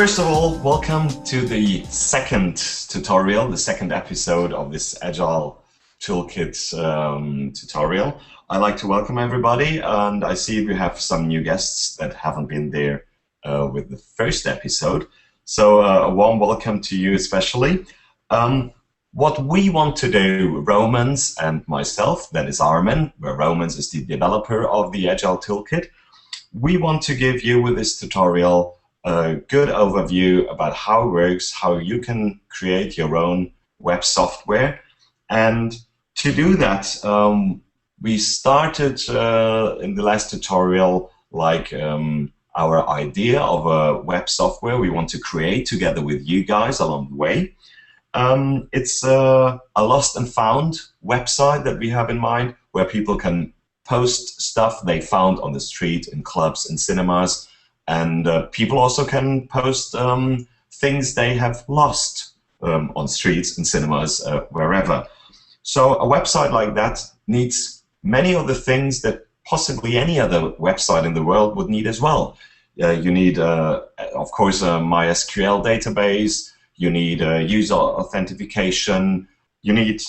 First of all, welcome to the second tutorial, the second episode of this Agile Toolkit tutorial. I'd like to welcome everybody, and I see we have some new guests that haven't been there with the first episode. So a warm welcome to you especially. What we want to do, Romans and myself, that is Armin, where Romans is the developer of the Agile Toolkit, we want to give you with this tutorial a good overview about how it works, how you can create your own web software. And to do that, we started in the last tutorial like our idea of a web software we want to create together with you guys along the way. It's a lost and found website that we have in mind where people can post stuff they found on the street, in clubs, in cinemas, and people also can post things they have lost on streets and cinemas, wherever. So a website like that needs many of the things that possibly any other website in the world would need as well. You need, of course, a MySQL database. You need user authentication. You need,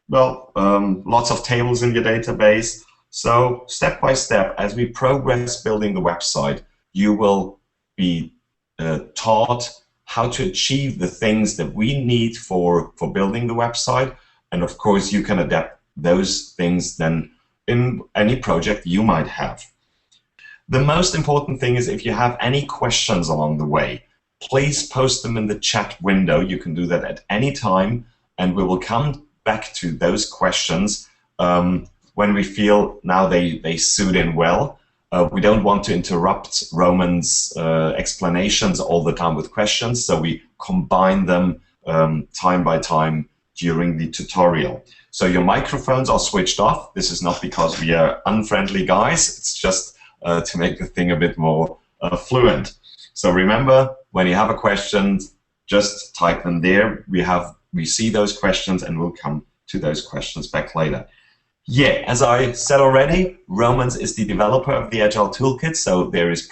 well, lots of tables in your database. So step by step, as we progress building the website, you will be taught how to achieve the things that we need for building the website. And of course, you can adapt those things then in any project you might have. The most important thing is if you have any questions along the way, please post them in the chat window. You can do that at any time, and we will come back to those questions when we feel now they suit in well. We don't want to interrupt Roman's explanations all the time with questions, so we combine them time by time during the tutorial. So your microphones are switched off. This is not because we are unfriendly guys, it's just to make the thing a bit more fluent. So remember, when you have a question, just type them there. We see those questions and we'll come to those questions back later. Yeah, as I said already, Romans is the developer of the Agile Toolkit, so there is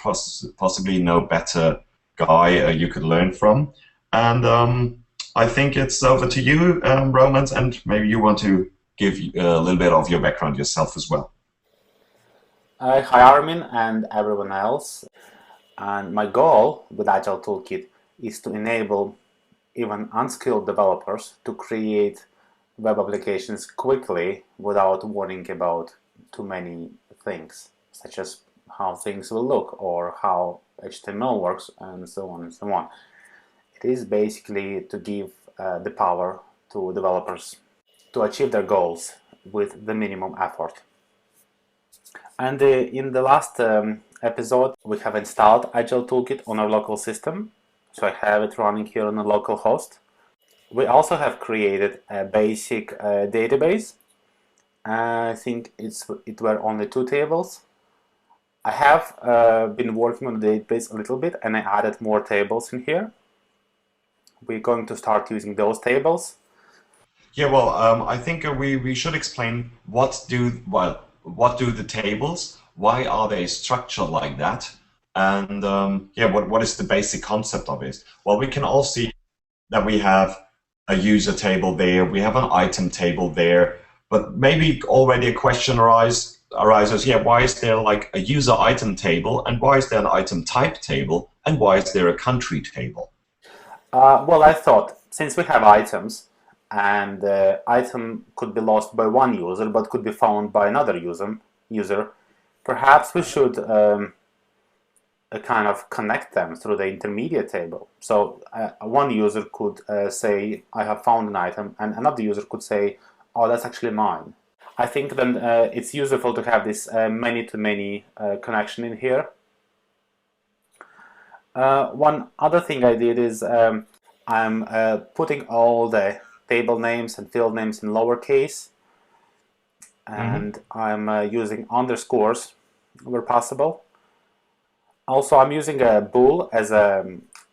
possibly no better guy you could learn from. And I think it's over to you, Romans, and maybe you want to give a little bit of your background yourself as well. Hi Armin and everyone else. And my goal with Agile Toolkit is to enable even unskilled developers to create web applications quickly without worrying about too many things, such as how things will look or how HTML works and so on and so on. It is basically to give the power to developers to achieve their goals with the minimum effort. And in the last episode, we have installed Agile Toolkit on our local system. So I have it running here on a local host. We also have created a basic database. I think it were only 2 tables. I have been working on the database a little bit, and I added more tables in here. We're going to start using those tables. Yeah, well, I think we should explain what do the tables, why are they structured like that, and yeah, what is the basic concept of it? Well, we can all see that we have a user table there, we have an item table there, but maybe already a question arises, yeah, why is there like a user item table, and why is there an item type table, and why is there a country table? Well, I thought, since we have items, and the item could be lost by one user, but could be found by another user, perhaps we should kind of connect them through the intermediate table. So one user could say, I have found an item, and another user could say, oh, that's actually mine. I think then it's useful to have this many-to-many connection in here. One other thing I did is I'm putting all the table names and field names in lowercase, and I'm using underscores where possible. Also, I'm using a bool as a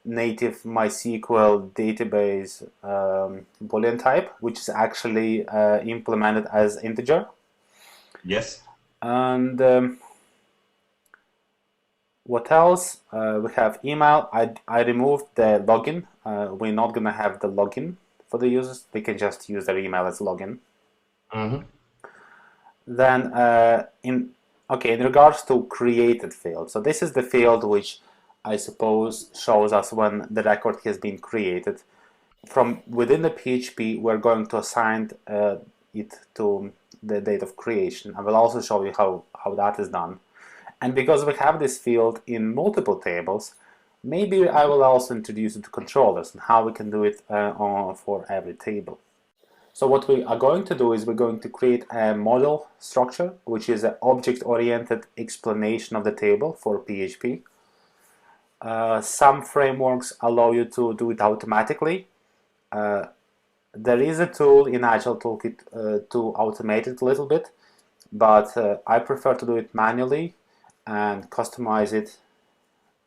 native MySQL database Boolean type, which is actually implemented as integer. Yes. And What else? We have email. I removed the login. We're not going to have the login for the users. They can just use their email as login. Mm-hmm. Then in regards to created field, so this is the field which I suppose shows us when the record has been created. From within the PHP, we're going to assign it to the date of creation. I will also show you how that is done. And because we have this field in multiple tables, maybe I will also introduce it to controllers and how we can do it for every table. So what we are going to do is we're going to create a model structure, which is an object-oriented explanation of the table for PHP. Some frameworks allow you to do it automatically. There is a tool in Agile Toolkit to automate it a little bit, but I prefer to do it manually and customize it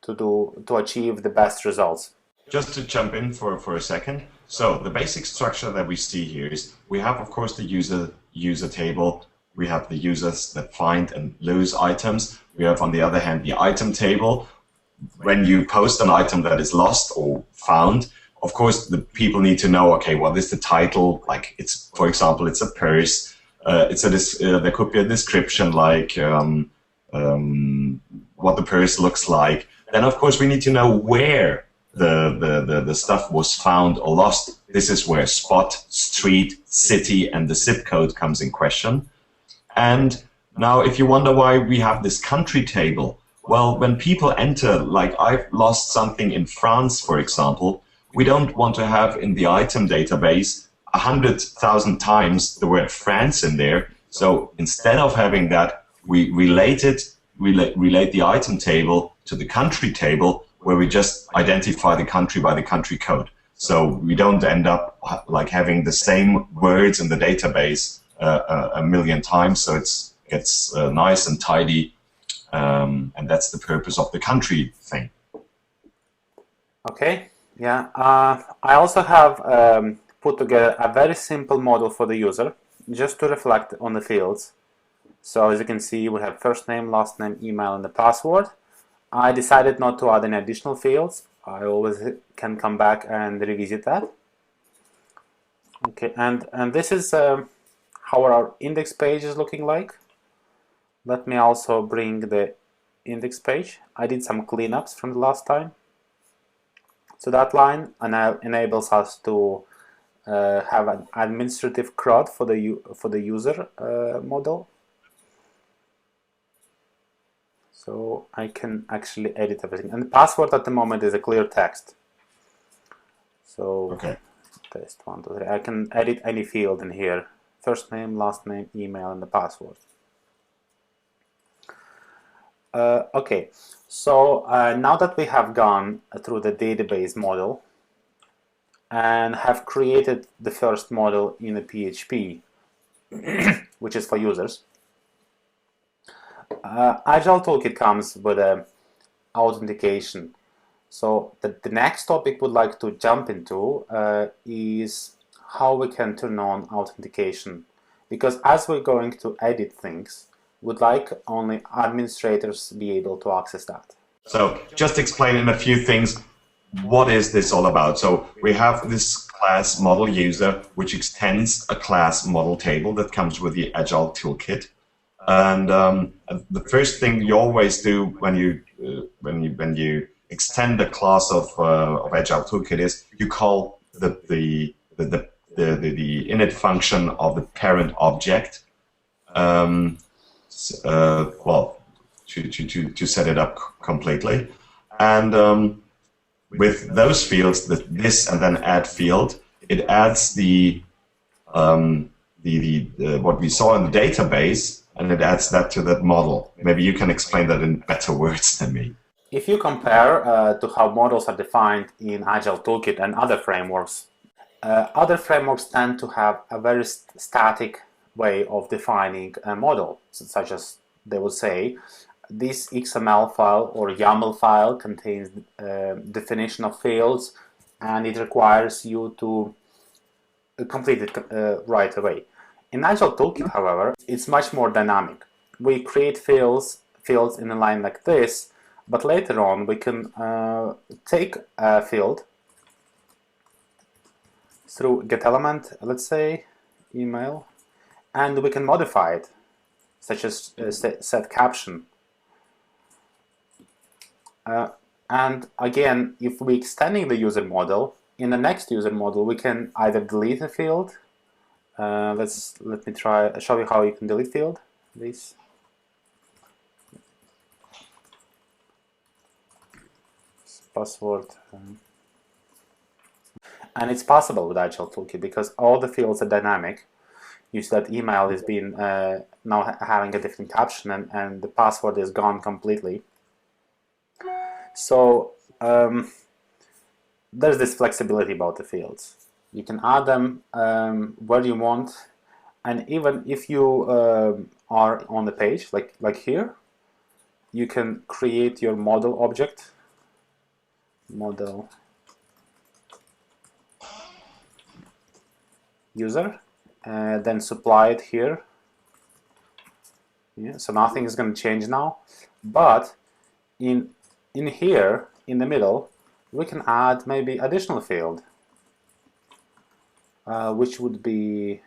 to achieve the best results. Just to jump in for a second. So the basic structure that we see here is we have, of course, the user table. We have the users that find and lose items. We have, on the other hand, the item table. When you post an item that is lost or found, of course, the people need to know, okay, what is the title? Like, it's, for example, it's a purse. There could be a description like what the purse looks like. Then, of course, we need to know where the stuff was found or lost. This is where spot, street, city, and the zip code comes in question. And now, if you wonder why we have this country table, well, when people enter, like I've lost something in France, for example, we don't want to have in the item database 100,000 times the word France in there. So instead of having that, we relate the item table to the country table, where we just identify the country by the country code. So we don't end up like having the same words in the database a million times. So it's nice and tidy, and that's the purpose of the country thing. Okay, yeah. I also have put together a very simple model for the user, just to reflect on the fields. So as you can see, we have first name, last name, email, and the password. I decided not to add any additional fields. I always can come back and revisit that. Okay, and this is how our index page is looking like. Let me also bring the index page. I did some cleanups from the last time. So that line enables us to have an administrative CRUD for the user model. So I can actually edit everything. And the password at the moment is a clear text. So okay. Test 1, 2, 3. I can edit any field in here. First name, last name, email, and the password. Okay, so now that we have gone through the database model and have created the first model in the PHP, which is for users, Agile Toolkit comes with authentication. So the next topic we'd like to jump into is how we can turn on authentication. Because as we're going to edit things, we'd like only administrators be able to access that. So just explain in a few things, what is this all about? So we have this class model user, which extends a class model table that comes with the Agile Toolkit. And the first thing you always do when you extend the class of Agile Toolkit is you call the init function of the parent object. Well, to set it up completely, and with those fields, this and then add field, it adds the what we saw in the database, and it adds that to that model. Maybe you can explain that in better words than me. If you compare to how models are defined in Agile Toolkit and other frameworks tend to have a very static way of defining a model, such as they will say, this XML file or YAML file contains definition of fields, and it requires you to complete it right away. In Agile Toolkit, however, it's much more dynamic. We create fields in a line like this, But later on, we can take a field through getElement, let's say, email, and we can modify it, such as set caption. And again, if we're extending the user model, in the next user model, we can either delete a field. Let me show you how you can delete field. This. Password. And it's possible with Agile Toolkit because all the fields are dynamic. You see that email is being now having a different caption, and the password is gone completely. So there's this flexibility about the fields. You can add them where you want, and even if you are on the page, like here, you can create your model object, model user, then supply it here. Yeah, so nothing is going to change now, but in here in the middle we can add maybe additional field, which would be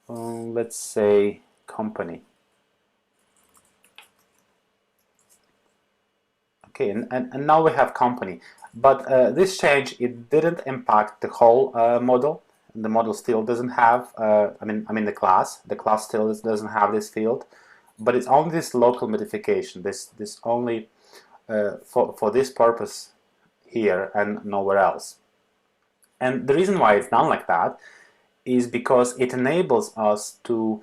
let's say company. Okay, and now we have company, but this change, it didn't impact the whole model. The model still doesn't have I mean the class still doesn't have this field, but it's only this local modification, this only for this purpose here and nowhere else. And the reason why it's done like that is because it enables us to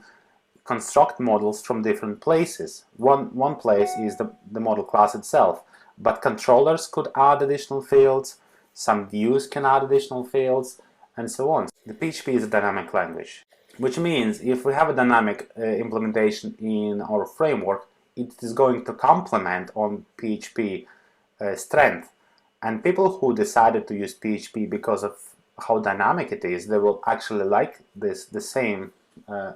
construct models from different places. One place is the model class itself, but controllers could add additional fields, some views can add additional fields, and so on. The PHP is a dynamic language, which means if we have a dynamic implementation in our framework, it is going to complement on PHP strength. And people who decided to use PHP because of how dynamic it is, they will actually like the same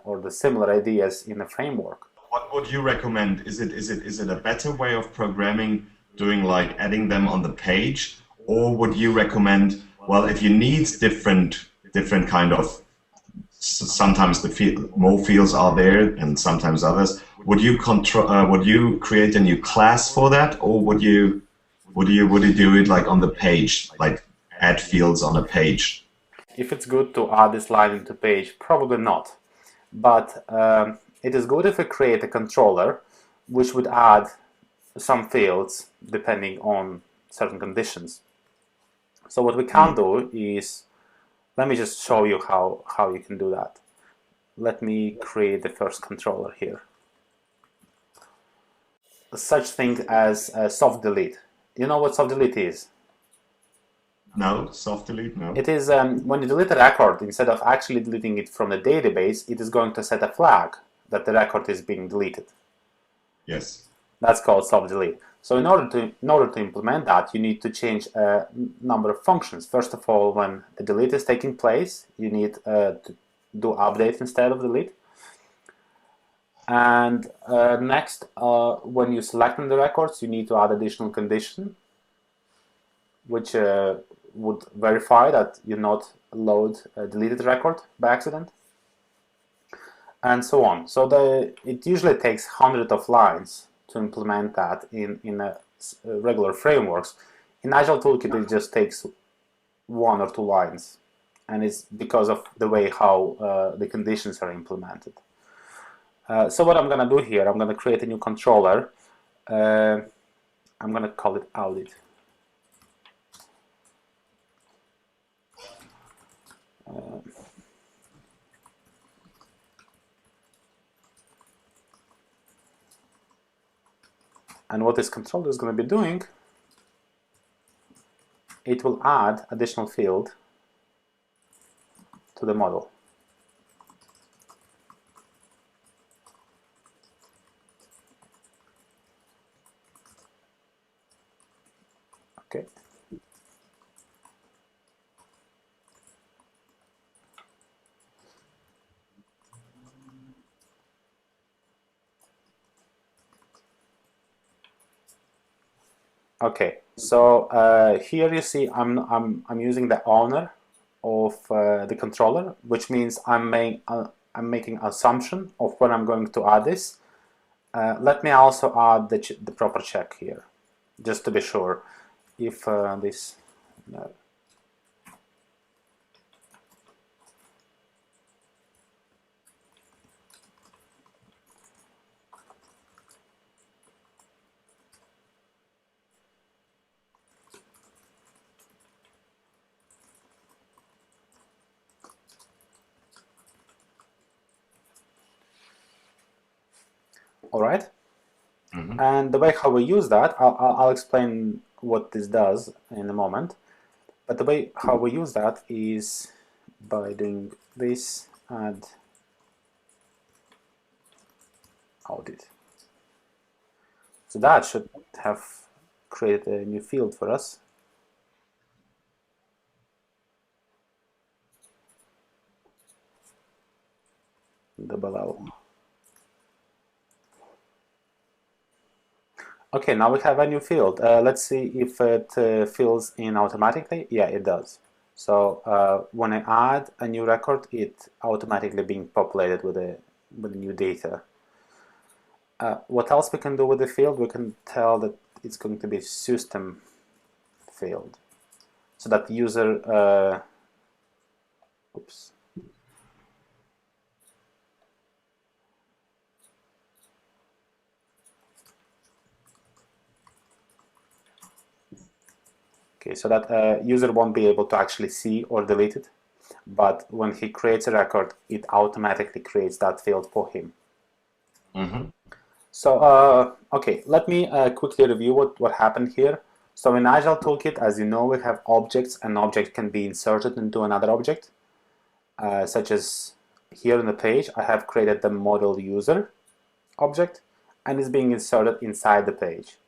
or the similar ideas in the framework. What would you recommend? Is it a better way of programming, doing like adding them on the page, or would you recommend, well, if you need different kind of, sometimes more fields are there and sometimes others, would you create a new class for that, or would you do it like on the page, like add fields on a page? If it's good to add this line into page, probably not. But it is good if we create a controller which would add some fields depending on certain conditions. So what we can do is, let me just show you how you can do that. Let me create the first controller here. Such thing as soft delete. You know what soft delete is? No, soft delete, no. It is when you delete a record, instead of actually deleting it from the database, it is going to set a flag that the record is being deleted. Yes. That's called soft delete. So in order to implement that, you need to change a number of functions. First of all, when the delete is taking place, you need to do update instead of delete. And next, when you select the records, you need to add additional condition, which would verify that you not load a deleted record by accident, and so on. So it usually takes hundreds of lines to implement that in a regular frameworks. In Agile Toolkit, it just takes 1 or 2 lines, and it's because of the way how the conditions are implemented. So what I'm going to do here, I'm going to create a new controller. I'm going to call it audit. And what this controller is going to be doing, it will add additional field to the model. Okay. Okay, so here you see I'm using the owner of the controller, which means I'm making assumption of when I'm going to add this. Let me also add the proper check here, just to be sure if this. All right. And the way how we use that, I'll explain what this does in a moment. But the way how we use that is by doing this add audit. So that should have created a new field for us. Double L. Okay, now we have a new field. Let's see if it fills in automatically. Yeah, it does. So when I add a new record, it automatically being populated with the new data. What else we can do with the field? We can tell that it's going to be system field, so that user. Oops. Okay, so that user won't be able to actually see or delete it, but when he creates a record, it automatically creates that field for him. So, okay, let me quickly review what happened here. So in Agile Toolkit, as you know, we have objects. An object can be inserted into another object, such as here on the page, I have created the model user object, and it's being inserted inside the page.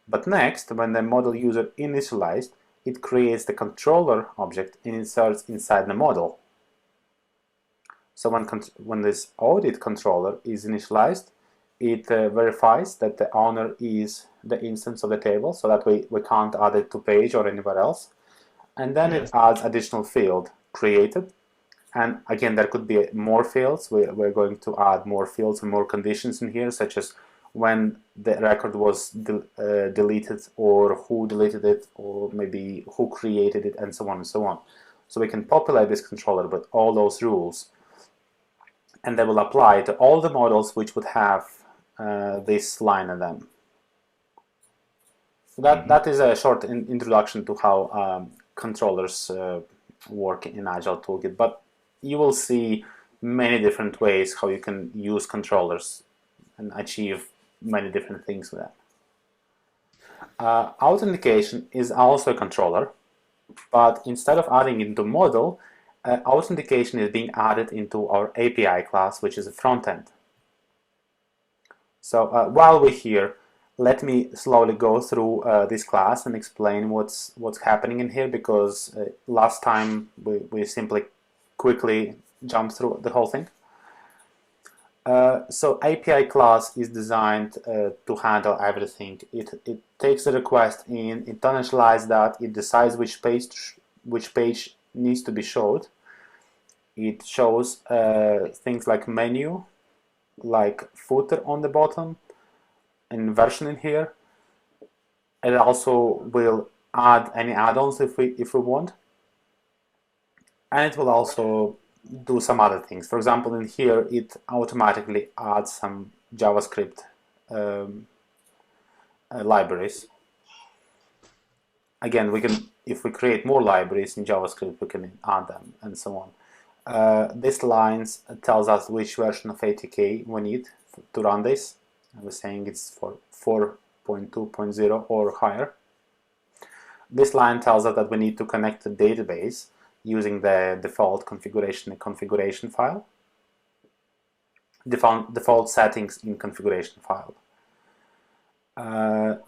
But next, when the model user initialized, it creates the controller object and inserts inside the model. So when this audit controller is initialized, it verifies that the owner is the instance of the table, so that we can't add it to page or anywhere else. And then it adds additional field created. And again, there could be more fields. We're going to add more fields and more conditions in here, such as when the record was deleted, or who deleted it, or maybe who created it, and so on and so on. So we can populate this controller with all those rules, and they will apply to all the models which would have this line in them. So that is a short introduction to how controllers work in Agile Toolkit, but you will see many different ways how you can use controllers and achieve many different things with that. Authentication is also a controller, but instead of adding it into model, authentication is being added into our API class, which is a front end. So while we're here, let me slowly go through this class and explain what's happening in here, because last time we simply quickly jumped through the whole thing. So API class is designed to handle everything. It takes the request in, it initializes that, it decides which page needs to be showed. It shows things like menu, like footer on the bottom, and version in here. It also will add any add-ons if we want, and it will also do some other things. For example, in here it automatically adds some JavaScript libraries. Again, we can, if we create more libraries in JavaScript, we can add them and so on. This lines tells us which version of ATK we need to run this. I was saying it's for 4.2.0 or higher. This line tells us that we need to connect to database using the default configuration file, default settings in configuration file.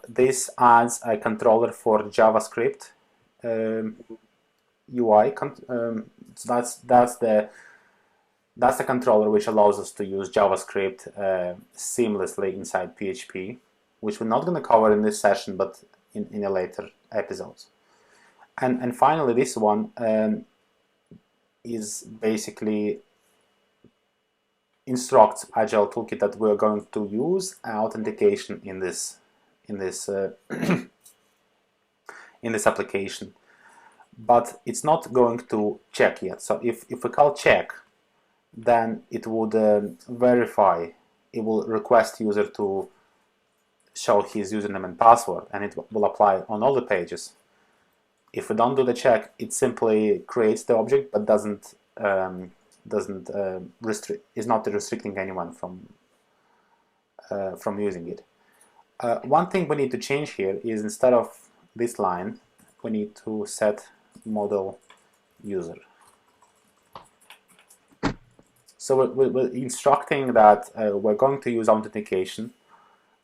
This adds a controller for JavaScript UI. That's the controller which allows us to use JavaScript seamlessly inside PHP, which we're not going to cover in this session, but in the later episodes. And finally, this one is basically instructs Agile Toolkit that we're going to use authentication in this in this application, but it's not going to check yet. So if we call check, then it would verify. It will request user to show his username and password, and it will apply on all the pages. If we don't do the check, it simply creates the object, but is not restricting anyone from using it. One thing we need to change here is, instead of this line, we need to set model user. So we're instructing that we're going to use authentication.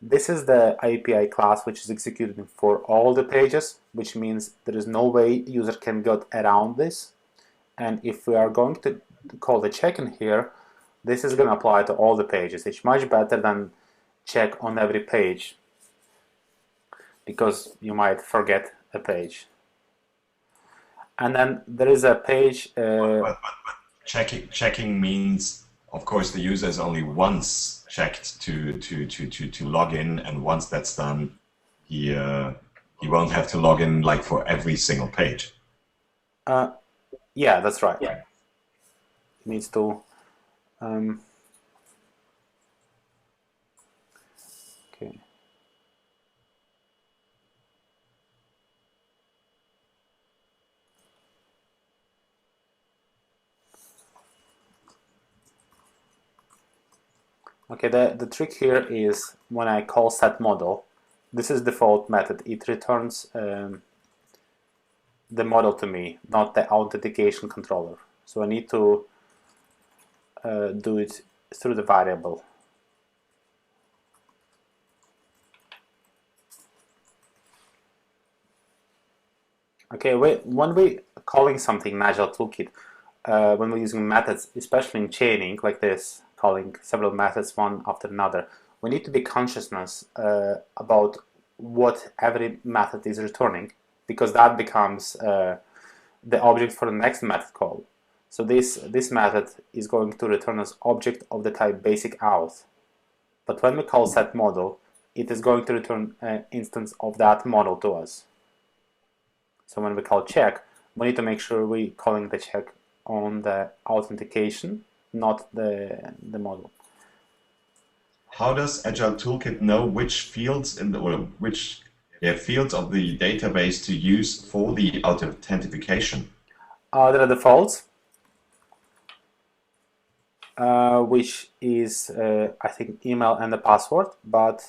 This is the API class which is executed for all the pages, which means there is no way user can get around this. And if we are going to call the check in here, this is going to apply to all the pages. It's much better than check on every page, because you might forget a page. And then there is a page. But checking means, of course, the user is only once checked to log in, and once that's done, he won't have to log in like for every single page. Yeah, that's right. Yeah. It needs to. Okay. Okay, the trick here is when I call set model, this is default method. It returns the model to me, not the authentication controller. So I need to do it through the variable. Okay, when we're calling something in Agile Toolkit, when we're using methods, especially in chaining like this, calling several methods one after another, we need to be consciousness about what every method is returning, because that becomes the object for the next method call. So this method is going to return us object of the type basic auth. But when we call set model, it is going to return an instance of that model to us. So when we call check, we need to make sure we're calling the check on the authentication, not the model. How does Agile Toolkit know which fields which fields of the database to use for the authentication? There are defaults, which is I think email and the password. But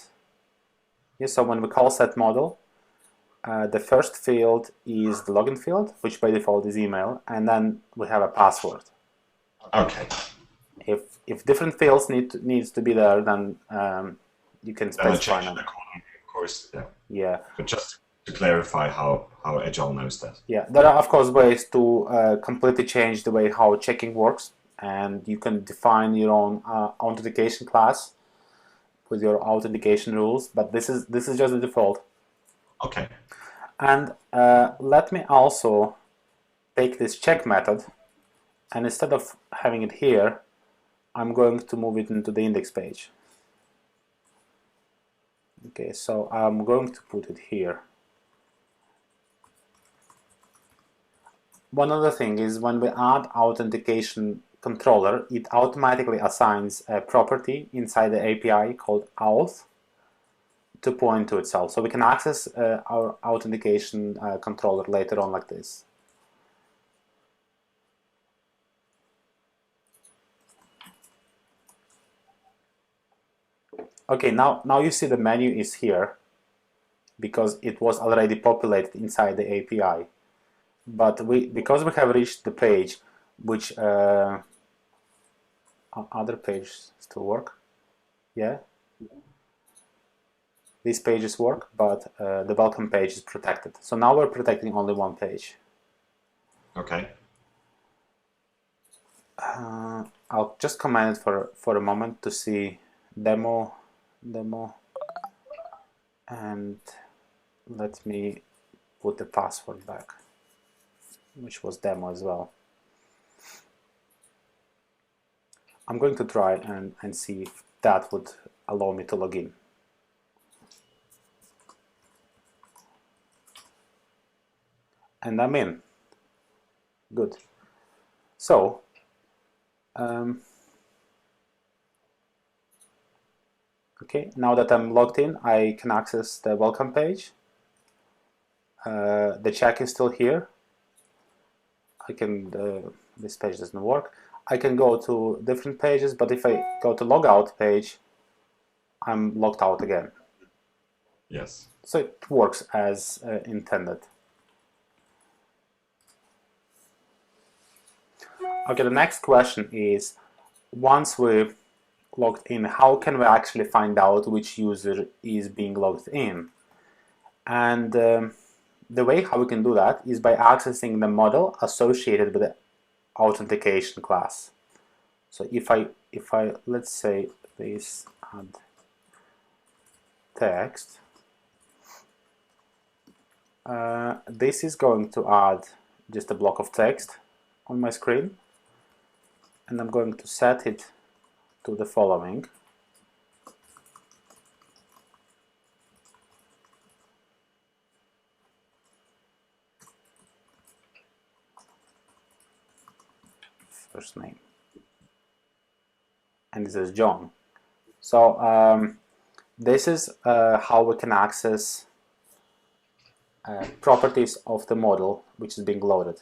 yeah, so when we call set model, the first field is the login field, which by default is email, and then we have a password. Okay. If different fields needs to be there, then you can specify them. Of course, yeah. Yeah. But just to clarify how Agile knows that. Yeah, there are of course ways to completely change the way how checking works, and you can define your own authentication class with your authentication rules. But this is just the default. Okay. And let me also take this check method, and instead of having it here, I'm going to move it into the index page. Okay, so I'm going to put it here. One other thing is, when we add authentication controller, it automatically assigns a property inside the API called auth to point to itself. So we can access our authentication controller later on like this. Okay, now you see the menu is here because it was already populated inside the API. But because we have reached the page, which other pages still work, yeah. These pages work, but the welcome page is protected. So now we're protecting only one page. Okay. I'll just comment it for a moment to see demo, and let me put the password back, which was demo as well. I'm going to try and see if that would allow me to log in. And I'm in. Good. So, okay, now that I'm logged in, I can access the welcome page. The check is still here. I can, this page doesn't work. I can go to different pages, but if I go to logout page, I'm logged out again. Yes. So it works as intended. Okay, the next question is, once we've logged in, how can we actually find out which user is being logged in? And the way how we can do that is by accessing the model associated with the authentication class. So if I let's say this add text, this is going to add just a block of text on my screen, and I'm going to set it to the following. First name, and this is John. So this is how we can access properties of the model which is being loaded.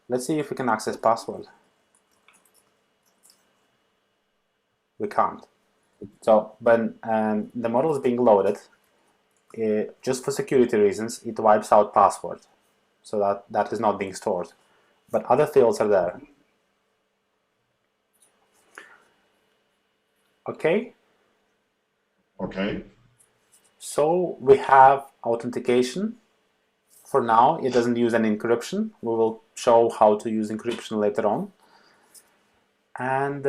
Let's see if we can access password. We can't. So when the model is being loaded, just for security reasons, it wipes out password, so that is not being stored. But other fields are there. Okay. Okay. So we have authentication. For now, it doesn't use any encryption. We will show how to use encryption later on. And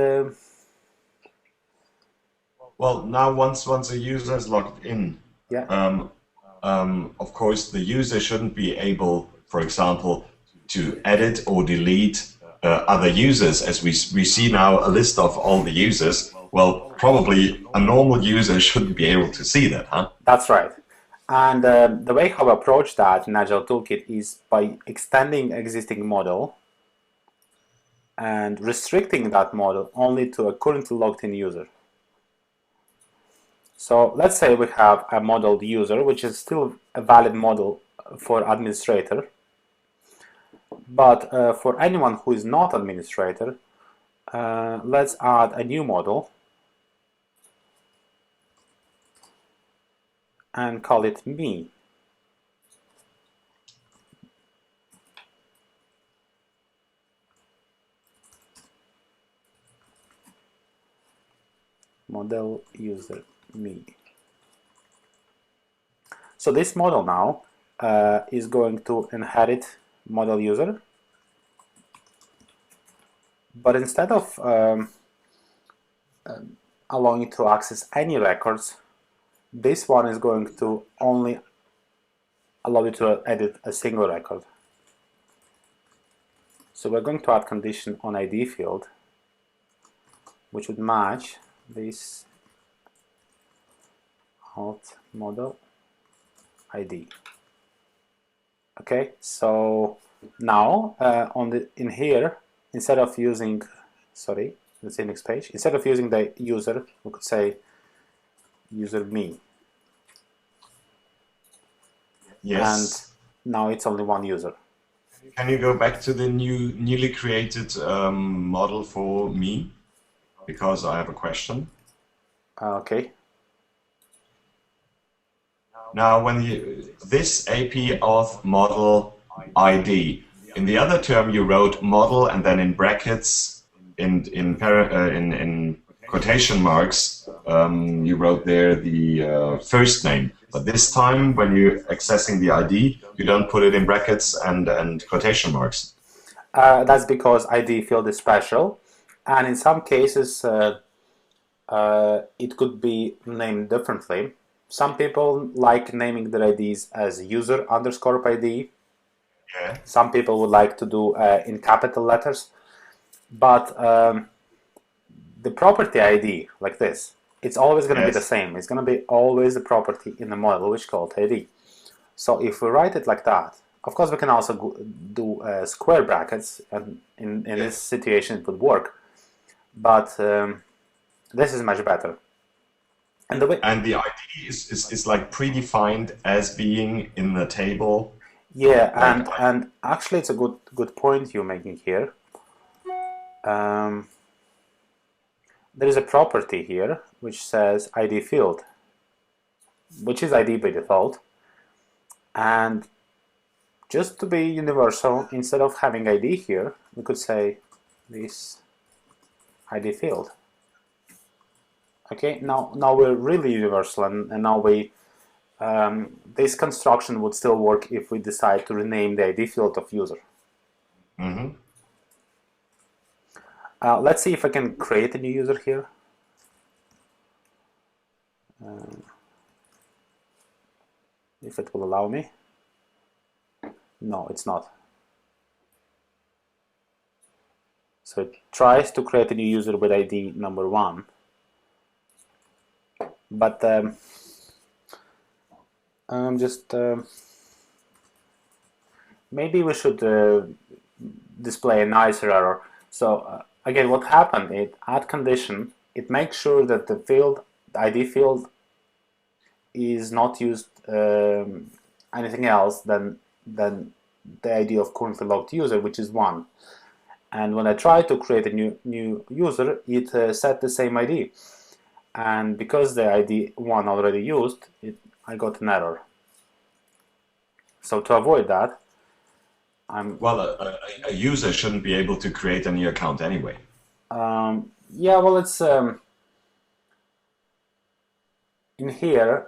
well, now once a user is logged in, yeah. Of course, the user shouldn't be able, for example, to edit or delete other users. As we see now a list of all the users, well, probably a normal user shouldn't be able to see that, huh? That's right. And the way how we approach that in Agile Toolkit is by extending existing model and restricting that model only to a currently logged in user. So let's say we have a modeled user, which is still a valid model for administrator. But for anyone who is not administrator, let's add a new model and call it me. Model user me. So this model now is going to inherit model user, but instead of allowing it to access any records, this one is going to only allow you to edit a single record. So we're going to add condition on ID field, which would match this alt model ID. Okay, so now in here, instead of using, sorry, let's see next page. Instead of using the user, we could say user me. Yes. And now it's only one user. Can you go back to the newly created model for me? Because I have a question. Okay. Now, when this AP auth model ID, in the other term you wrote model and then in brackets, in quotation marks, you wrote there the first name. But this time, when you're accessing the ID, you don't put it in brackets and quotation marks. That's because ID field is special, and in some cases it could be named differently. Some people like naming their IDs as user_ID. Yeah. Some people would like to do in capital letters. But the property ID, like this, it's always going to be the Yes. same. It's going to be always the property in the model, which is called ID. So if we write it like that, of course we can also do square brackets, and in this situation it would work. But this is much better. And the ID is like predefined as being in the table. Yeah, Like and actually it's a good point you're making here. There is a property here which says ID field, which is ID by default. And just to be universal, instead of having ID here, we could say this ID field. Okay, now we're really universal, and now this construction would still work if we decide to rename the ID field of user. Mm-hmm. Let's see if I can create a new user here. If it will allow me. No, it's not. So it tries to create a new user with ID number 1. But maybe we should display a nicer error. So again, what happened is add condition. It makes sure that the ID field is not used anything else than the ID of currently logged user, which is 1. And when I try to create a new user, it set the same ID. And because the ID 1 already used, I got an error. So to avoid that, well, a user shouldn't be able to create a new account anyway. Yeah, well, it's in here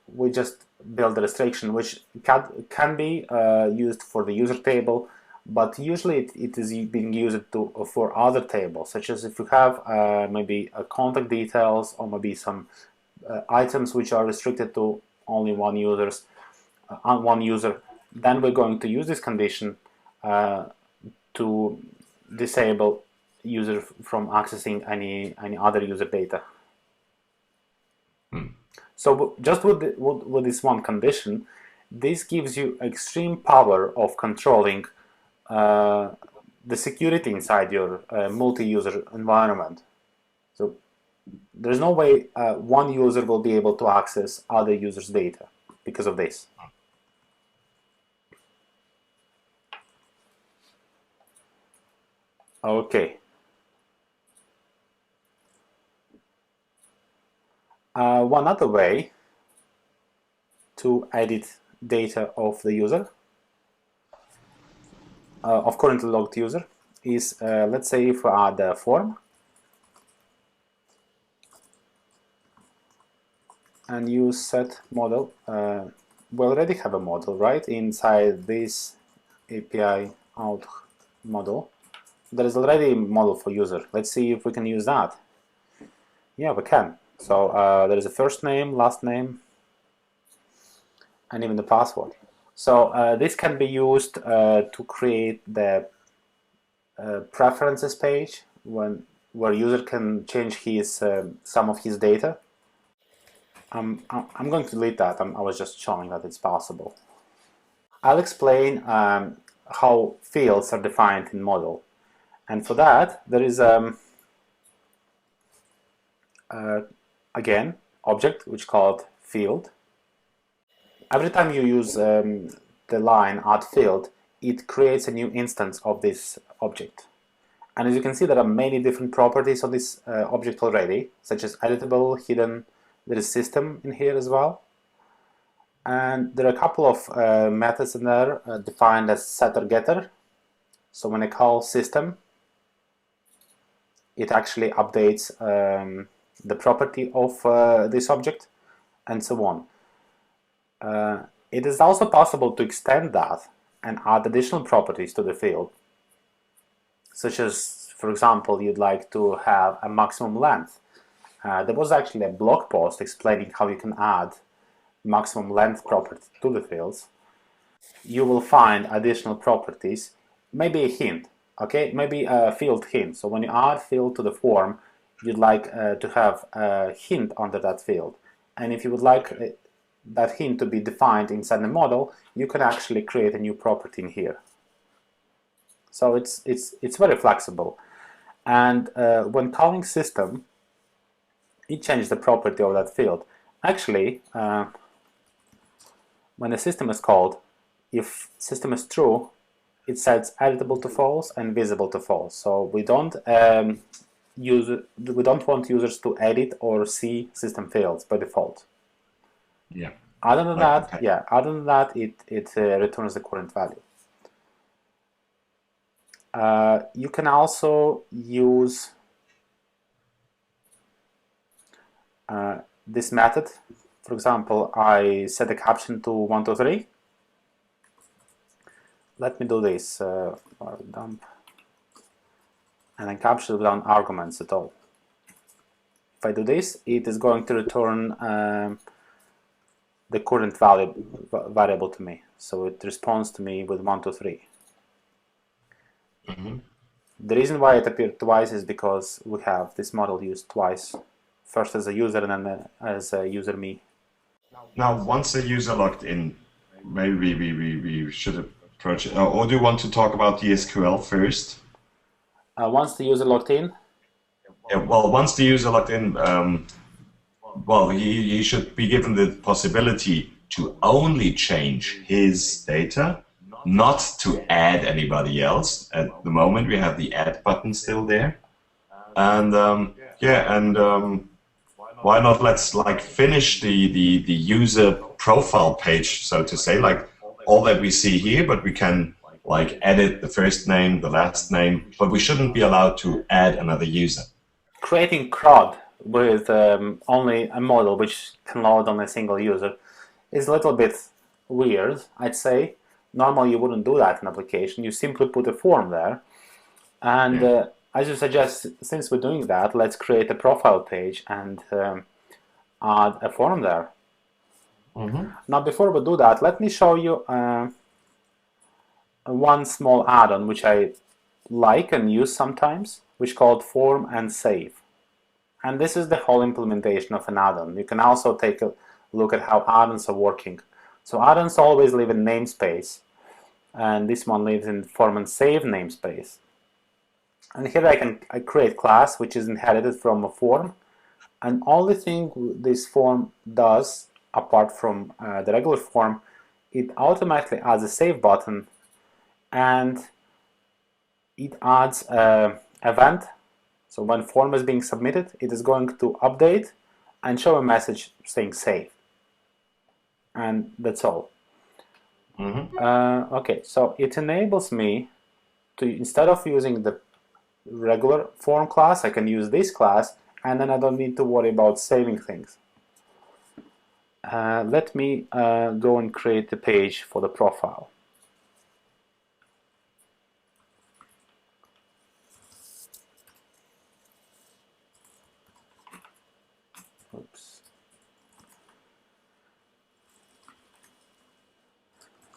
we just build a restriction which can be used for the user table, but usually it is being used for other tables, such as if you have maybe contact details, or maybe some items which are restricted to only one user. Then we're going to use this condition to disable user from accessing any other user data. So just with this one condition, this gives you extreme power of controlling the security inside your multi-user environment. So there's no way one user will be able to access other users' data because of this. Okay. One other way to edit data of the user, of currently logged user, is let's say if we add a form and use set model. We already have a model, right? Inside this API out model, there is already a model for user. Let's see if we can use that. Yeah, we can. So there is a first name, last name, and even the password. So this can be used to create the preferences page where user can change his some of his data. I'm going to delete that. I was just showing that it's possible. I'll explain how fields are defined in model, and for that there is again object which is called field. Every time you use the line add field, it creates a new instance of this object. And as you can see, there are many different properties of this object already, such as editable, hidden. There is system in here as well. And there are a couple of methods in there defined as setter getter. So when I call system, it actually updates the property of this object, and so on. It is also possible to extend that and add additional properties to the field, such as, for example, you'd like to have a maximum length, there was actually a blog post explaining how you can add maximum length property to the fields. You will find additional properties, maybe a hint, okay, maybe a field hint. So when you add field to the form, you'd like to have a hint under that field. And if you would like that hint to be defined inside the model, you can actually create a new property in here. So it's very flexible. And when calling system, it changes the property of that field. Actually, when the system is called, if system is true, it sets editable to false and visible to false. So we don't want users to edit or see system fields by default. Yeah. Other than that, it returns the current value. You can also use this method. For example, I set a caption to 1, 2, 3. Let me do this, dump, and then capture without arguments at all. If I do this, it is going to return the current variable to me. So it responds to me with 1, 2, 3. Mm-hmm. The reason why it appeared twice is because we have this model used twice. First as a user and then as a user me. Now, once the user logged in, maybe we should approach it. Or do you want to talk about DSQL first? Once the user logged in? Yeah, well, once the user logged in, well, he should be given the possibility to only change his data, not to add anybody else. At the moment, we have the add button still there. And why not let's like finish the user profile page, so to say, like all that we see here, but we can like edit the first name, the last name, but we shouldn't be allowed to add another user. Creating CRUD with only a model which can load on a single user is a little bit weird, I'd say. Normally you wouldn't do that in application. You simply put a form there. And as you suggest, since we're doing that, let's create a profile page and add a form there. Mm-hmm. Now, before we do that, let me show you one small add-on which I like and use sometimes, which is called Form and Save. And this is the whole implementation of an add-on. You can also take a look at how add-ons are working. So add-ons always live in namespace, and this one lives in Form and Save namespace. And here I create class which is inherited from a form, and only thing this form does, apart from the regular form, it automatically adds a save button, and it adds an event. So when form is being submitted, it is going to update and show a message saying save. And that's all. Mm-hmm. Okay, so it enables me to, instead of using the regular form class, I can use this class, and then I don't need to worry about saving things. Let me go and create the page for the profile. Oops.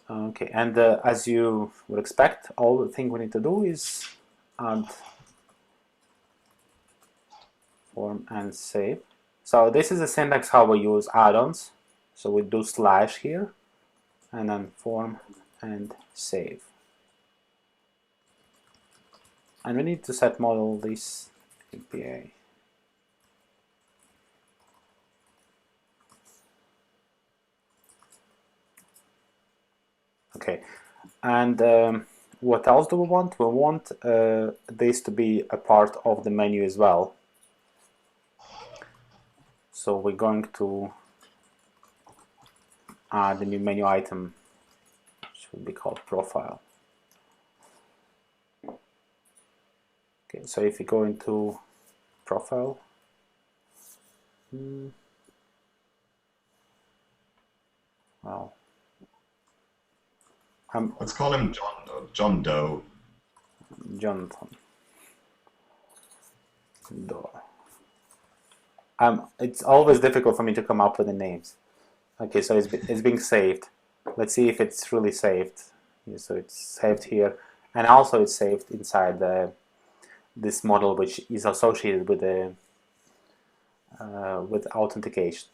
Okay, and as you would expect, all the thing we need to do is add form and save. So this is the syntax how we use add-ons. So we do slash here, and then form and save. And we need to set model this APA. Okay, and what else do we want? We want this to be a part of the menu as well. So we're going to add a new menu item, which will be called profile. Okay, so if you go into profile, well, let's call him John Doe. Jonathan Doe. It's always difficult for me to come up with the names. Okay, so it's being saved. Let's see if it's really saved. So it's saved here, and also it's saved inside this model, which is associated with the with authentication.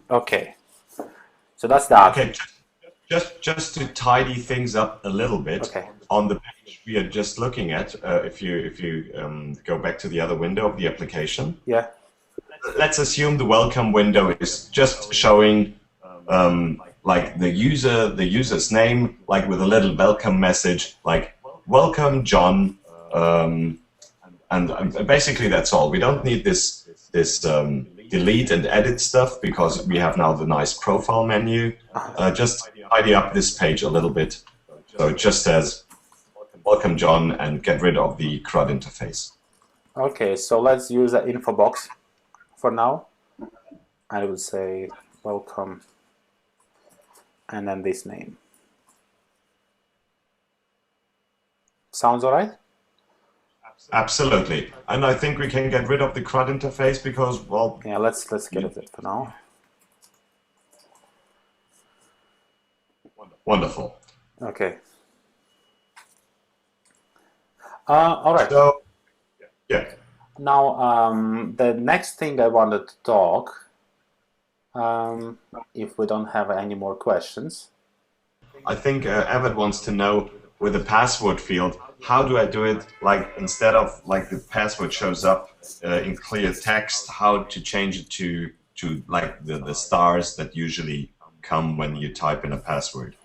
Okay, so that's that. Okay, just to tidy things up a little bit, Okay. on the page we are just looking at, if you go back to the other window of the application, Yeah. let's assume the welcome window is just showing like the user's name, like with a little welcome message, like welcome John, and basically that's all. We don't need this delete and edit stuff because we have now the nice profile menu. Just tidy up this page a little bit, so it just says welcome John and get rid of the CRUD interface. Okay, so let's use the info box for now. I would say welcome and then this name. Sounds all right? Absolutely, and I think we can get rid of the CRUD interface because, well, yeah, let's get rid of it for now. Wonderful. Okay. All right. So, yeah. Now, the next thing I wanted to talk, if we don't have any more questions. I think Evan wants to know with the password field, how do I do it? Like instead of like the password shows up in clear text, how to change it to like the stars that usually come when you type in a password.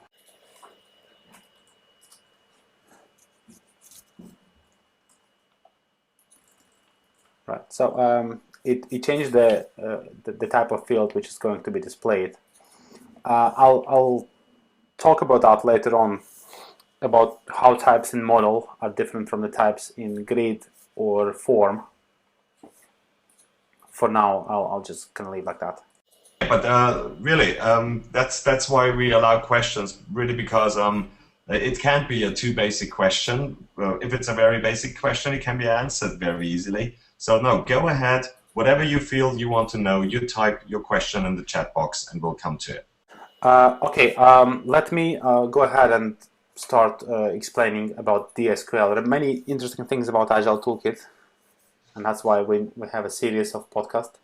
Right. So it changed the type of field which is going to be displayed. I'll talk about that later on, about how types in model are different from the types in grid or form. For now, I'll just kind of leave like that. But really, that's why we allow questions, really, because it can't be a too basic question. If it's a very basic question, it can be answered very easily. So no, go ahead. Whatever you feel you want to know, you type your question in the chat box and we'll come to it. Okay, let me go ahead and start explaining about DSQL. There are many interesting things about Agile Toolkit, and that's why we have a series of podcasts.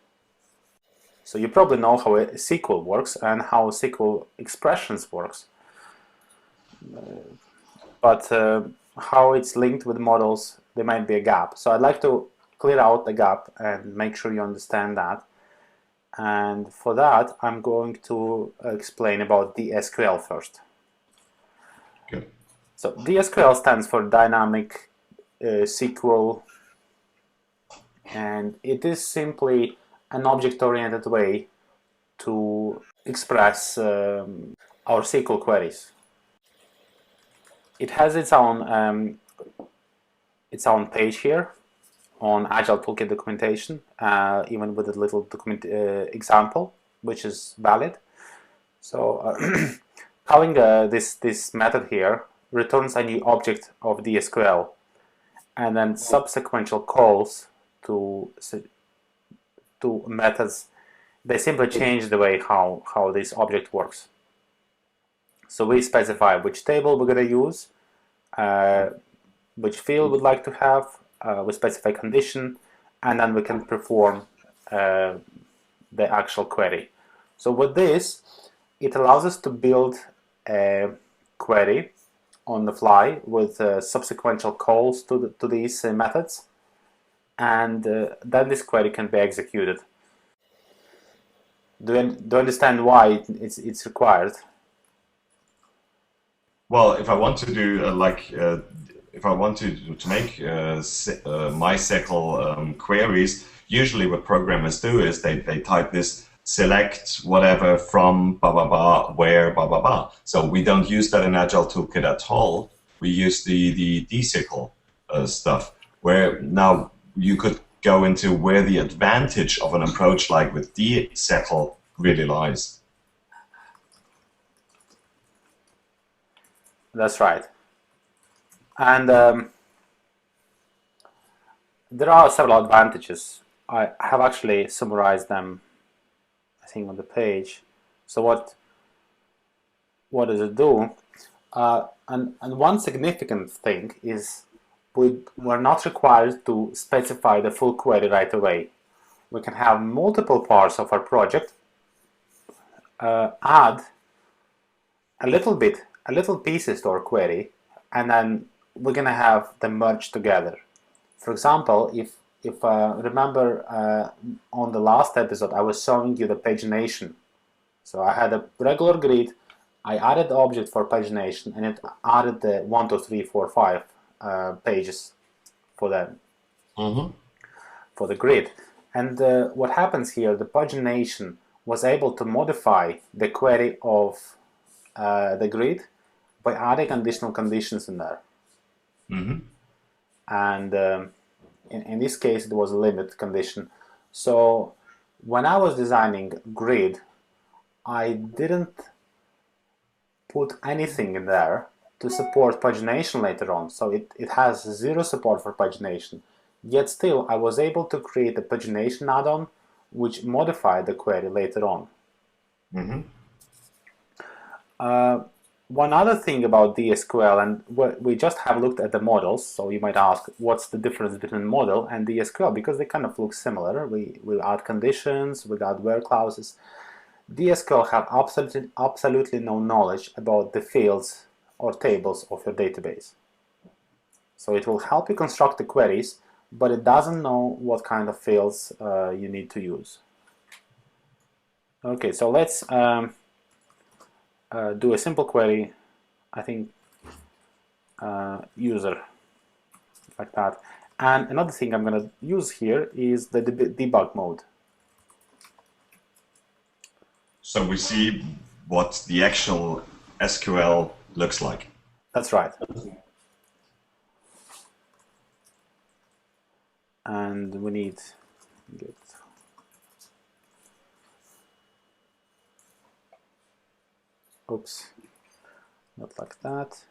So you probably know how SQL works and how SQL expressions works, but how it's linked with models, there might be a gap. So I'd like to clear out the gap and make sure you understand that. And for that, I'm going to explain about DSQL first. Good. So DSQL stands for Dynamic SQL, and it is simply an object-oriented way to express our SQL queries. It has its own page here on Agile Toolkit documentation, even with a little document example, which is valid. So calling this method here returns a new object of DSQL, and then subsequent calls to methods, they simply change the way how this object works. So we specify which table we're going to use, which field we'd like to have, we specify condition, and then we can perform the actual query. So with this, it allows us to build a query on the fly with subsequent calls to these methods, and then this query can be executed. Do you understand why it's required? Well, if I want to do if I want to make MySQL queries, usually what programmers do is they type this select whatever from blah blah blah where blah blah blah. So we don't use that in Agile Toolkit at all. We use the DSQL stuff, where now you could go into where the advantage of an approach like with DSQL really lies. That's right. And There are several advantages. I have actually summarized them, I think, on the page. So what does it do? And one significant thing is we're not required to specify the full query right away. We can have multiple parts of our project, add a little pieces to our query, and then we're going to have them merged together. For example, if remember on the last episode, I was showing you the pagination. So I had a regular grid, I added the object for pagination, and it added the 1, 2, 3, 4, 5 pages for the grid. And what happens here, the pagination was able to modify the query of the grid by adding additional conditions in there. And in this case, it was a limit condition. So when I was designing grid, I didn't put anything in there to support pagination later on. So it has zero support for pagination. Yet still, I was able to create a pagination add-on which modified the query later on. One other thing about DSQL, and we just have looked at the models, so you might ask, what's the difference between model and DSQL? Because they kind of look similar. We add conditions, we add where clauses. DSQL have absolutely no knowledge about the fields or tables of your database. So it will help you construct the queries, but it doesn't know what kind of fields you need to use. Okay, so let's do a simple query, I think user, like that. And another thing I'm going to use here is the debug mode. So we see what the actual SQL looks like. That's right. And we need get. Oops, not like that.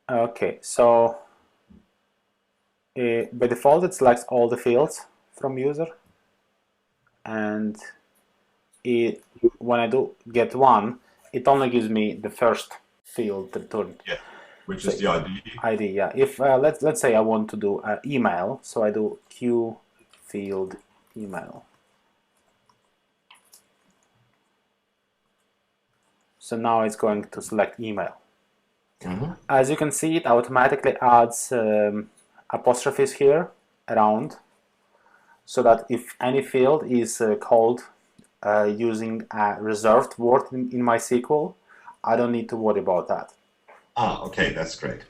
Okay, so by default it selects all the fields from user, and when I do get one, it only gives me the first field returned. Yeah, which is the ID. ID, yeah. If let's say I want to do email, so I do q field email. So now it's going to select email. As you can see, it automatically adds apostrophes here around, so that if any field is called using a reserved word in MySQL, I don't need to worry about that. Okay, that's great.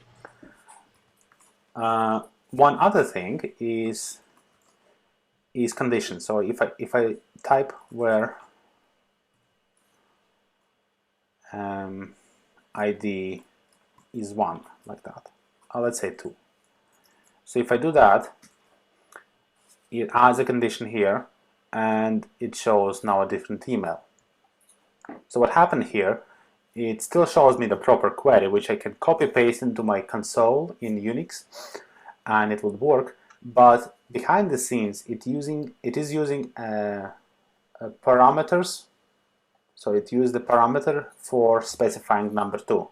One other thing is condition. So if I type where ID is 1, like that, let's say 2. So if I do that, it adds a condition here, and it shows now a different email. So what happened here, it still shows me the proper query, which I can copy paste into my console in Unix, and it would work. But behind the scenes, it is using parameters. So it used the parameter for specifying number 2.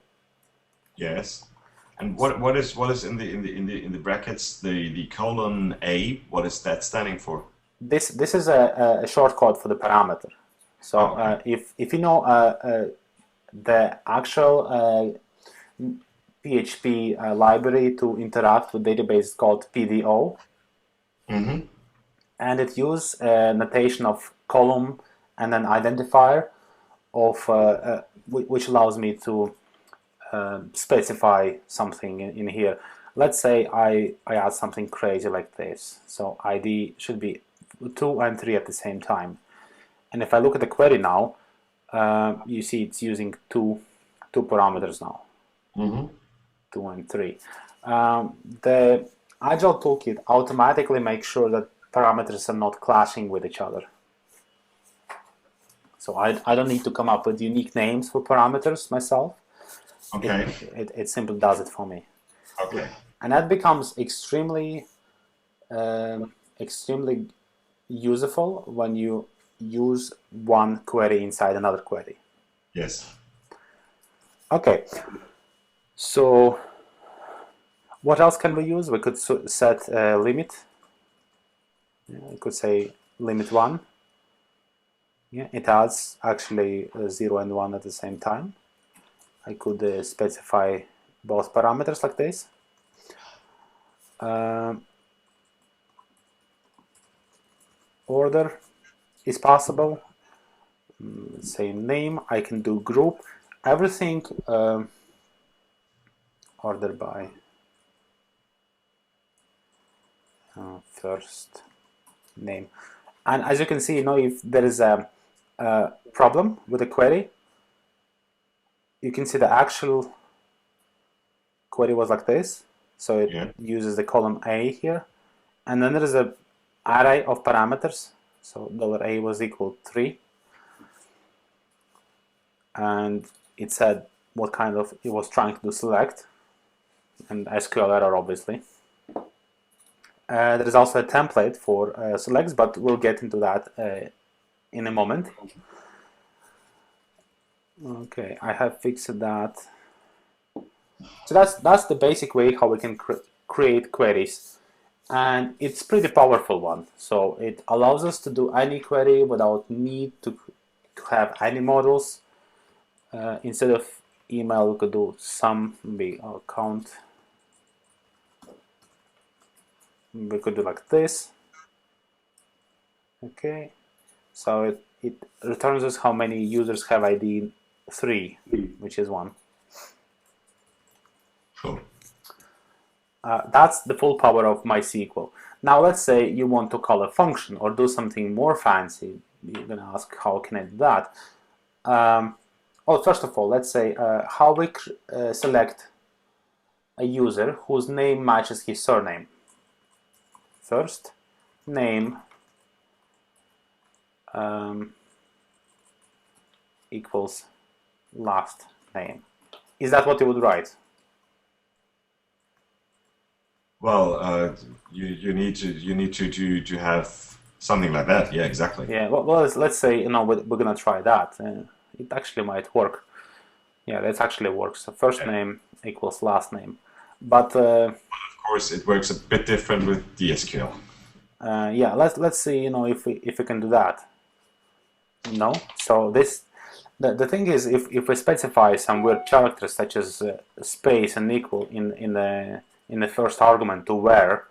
Yes. And what is in the brackets, the colon A? What is that standing for? This is a shortcode for the parameter. So if you know the actual PHP library to interact with database called PDO, and it uses a notation of column and an identifier of which allows me to specify something in here. Let's say I add something crazy like this. So ID should be 2 and 3 at the same time. And if I look at the query now, you see it's using two parameters now, 2 and 3. The Agile Toolkit automatically makes sure that parameters are not clashing with each other. So I don't need to come up with unique names for parameters myself. Okay. It simply does it for me. Okay. And that becomes extremely useful when you use one query inside another query. Yes. Okay. So what else can we use? We could set a limit. I could say limit 1. Yeah, it adds actually 0 and 1 at the same time. I could specify both parameters like this. Order is possible. Let's say name. I can do group. Everything order by first name. And as you can see, if there is a problem with a query, you can see the actual query was like this. So it uses the column A here. And then there is an array of parameters. So $A was equal 3. And it said what kind of it was trying to do select. And SQL error, obviously. There is also a template for selects, but we'll get into that in a moment. Okay, I have fixed that. So that's the basic way how we can create queries, and it's pretty powerful one. So it allows us to do any query without need to have any models. Instead of email, we could do some count. We could do like this. Okay, so it returns us how many users have ID 3, which is 1. Cool. That's the full power of MySQL. Now let's say you want to call a function or do something more fancy. You're going to ask, how can I do that? First of all, let's say how we select a user whose name matches his surname. First, name equals last name. Is that what you would write? Well, you need to have something like that. Yeah, exactly. Yeah. Well, let's say we're gonna try that. It actually might work. Yeah, that actually works. So first name equals last name, but of course it works a bit different with DSQL. Yeah, let's see. If we can do that. No. So the thing is, if we specify some weird characters such as space and equal in the first argument to where,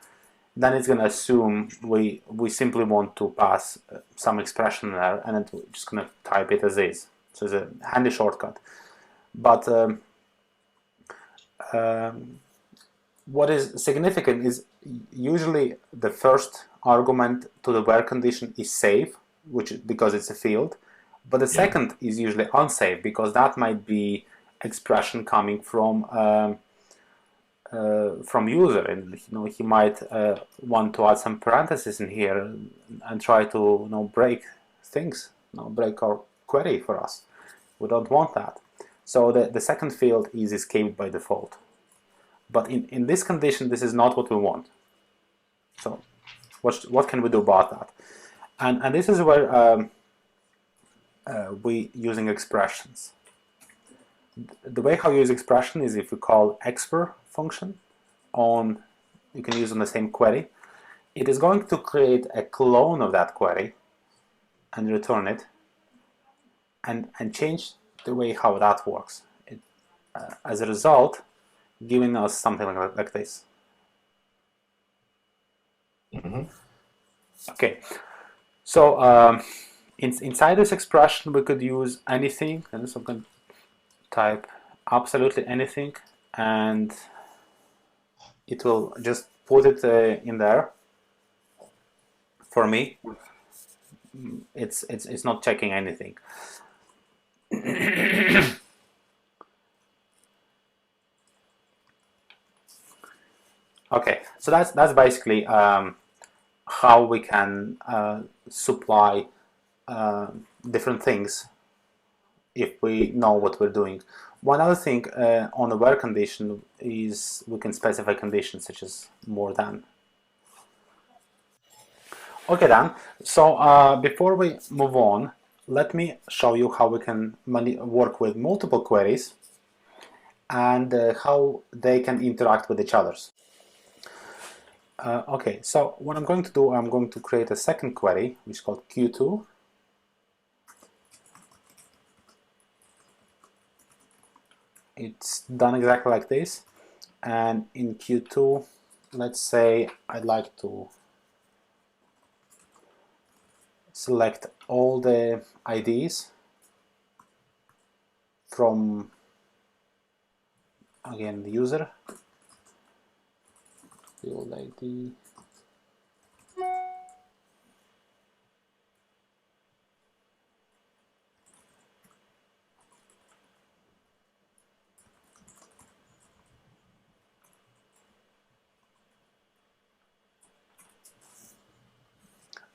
then it's going to assume we simply want to pass some expression there, and then we're just going to type it as is. So it's a handy shortcut. But what is significant is usually the first argument to the where condition is safe, because it's a field, but the second is usually unsafe because that might be expression coming from user, and he might want to add some parentheses in here and try to break things, break our query for us. We don't want that. So the second field is escaped by default. But in this condition, this is not what we want. So what can we do about that? And this is where we using expressions. The way how you use expression is if you call expr function you can use on the same query. It is going to create a clone of that query and return it and change the way how that works. As a result, giving us something like this. Mm-hmm. Okay, so inside this expression we could use anything, and so I'm going to type absolutely anything, and it will just put it in there for me. It's not checking anything. Okay, so that's basically how we can supply different things if we know what we're doing. One other thing on a where condition is we can specify conditions such as more than. Okay then, so before we move on, let me show you how we can work with multiple queries and how they can interact with each other. Okay, so what I'm going to do, I'm going to create a second query, which is called Q2. It's done exactly like this. And in Q2, let's say I'd like to select all the IDs from, again, the user. Field ID.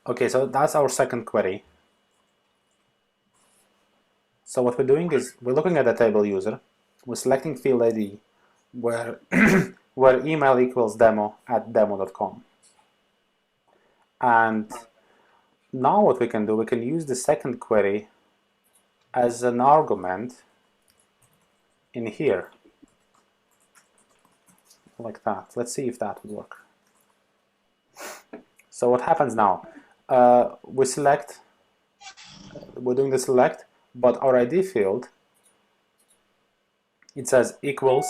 Okay, so that's our second query. So what we're doing is we're looking at the table user, we're selecting field ID where where email equals demo@demo.com. And now what we can do, we can use the second query as an argument in here, like that. Let's see if that would work. So what happens now? We're doing the select, but our ID field, it says equals,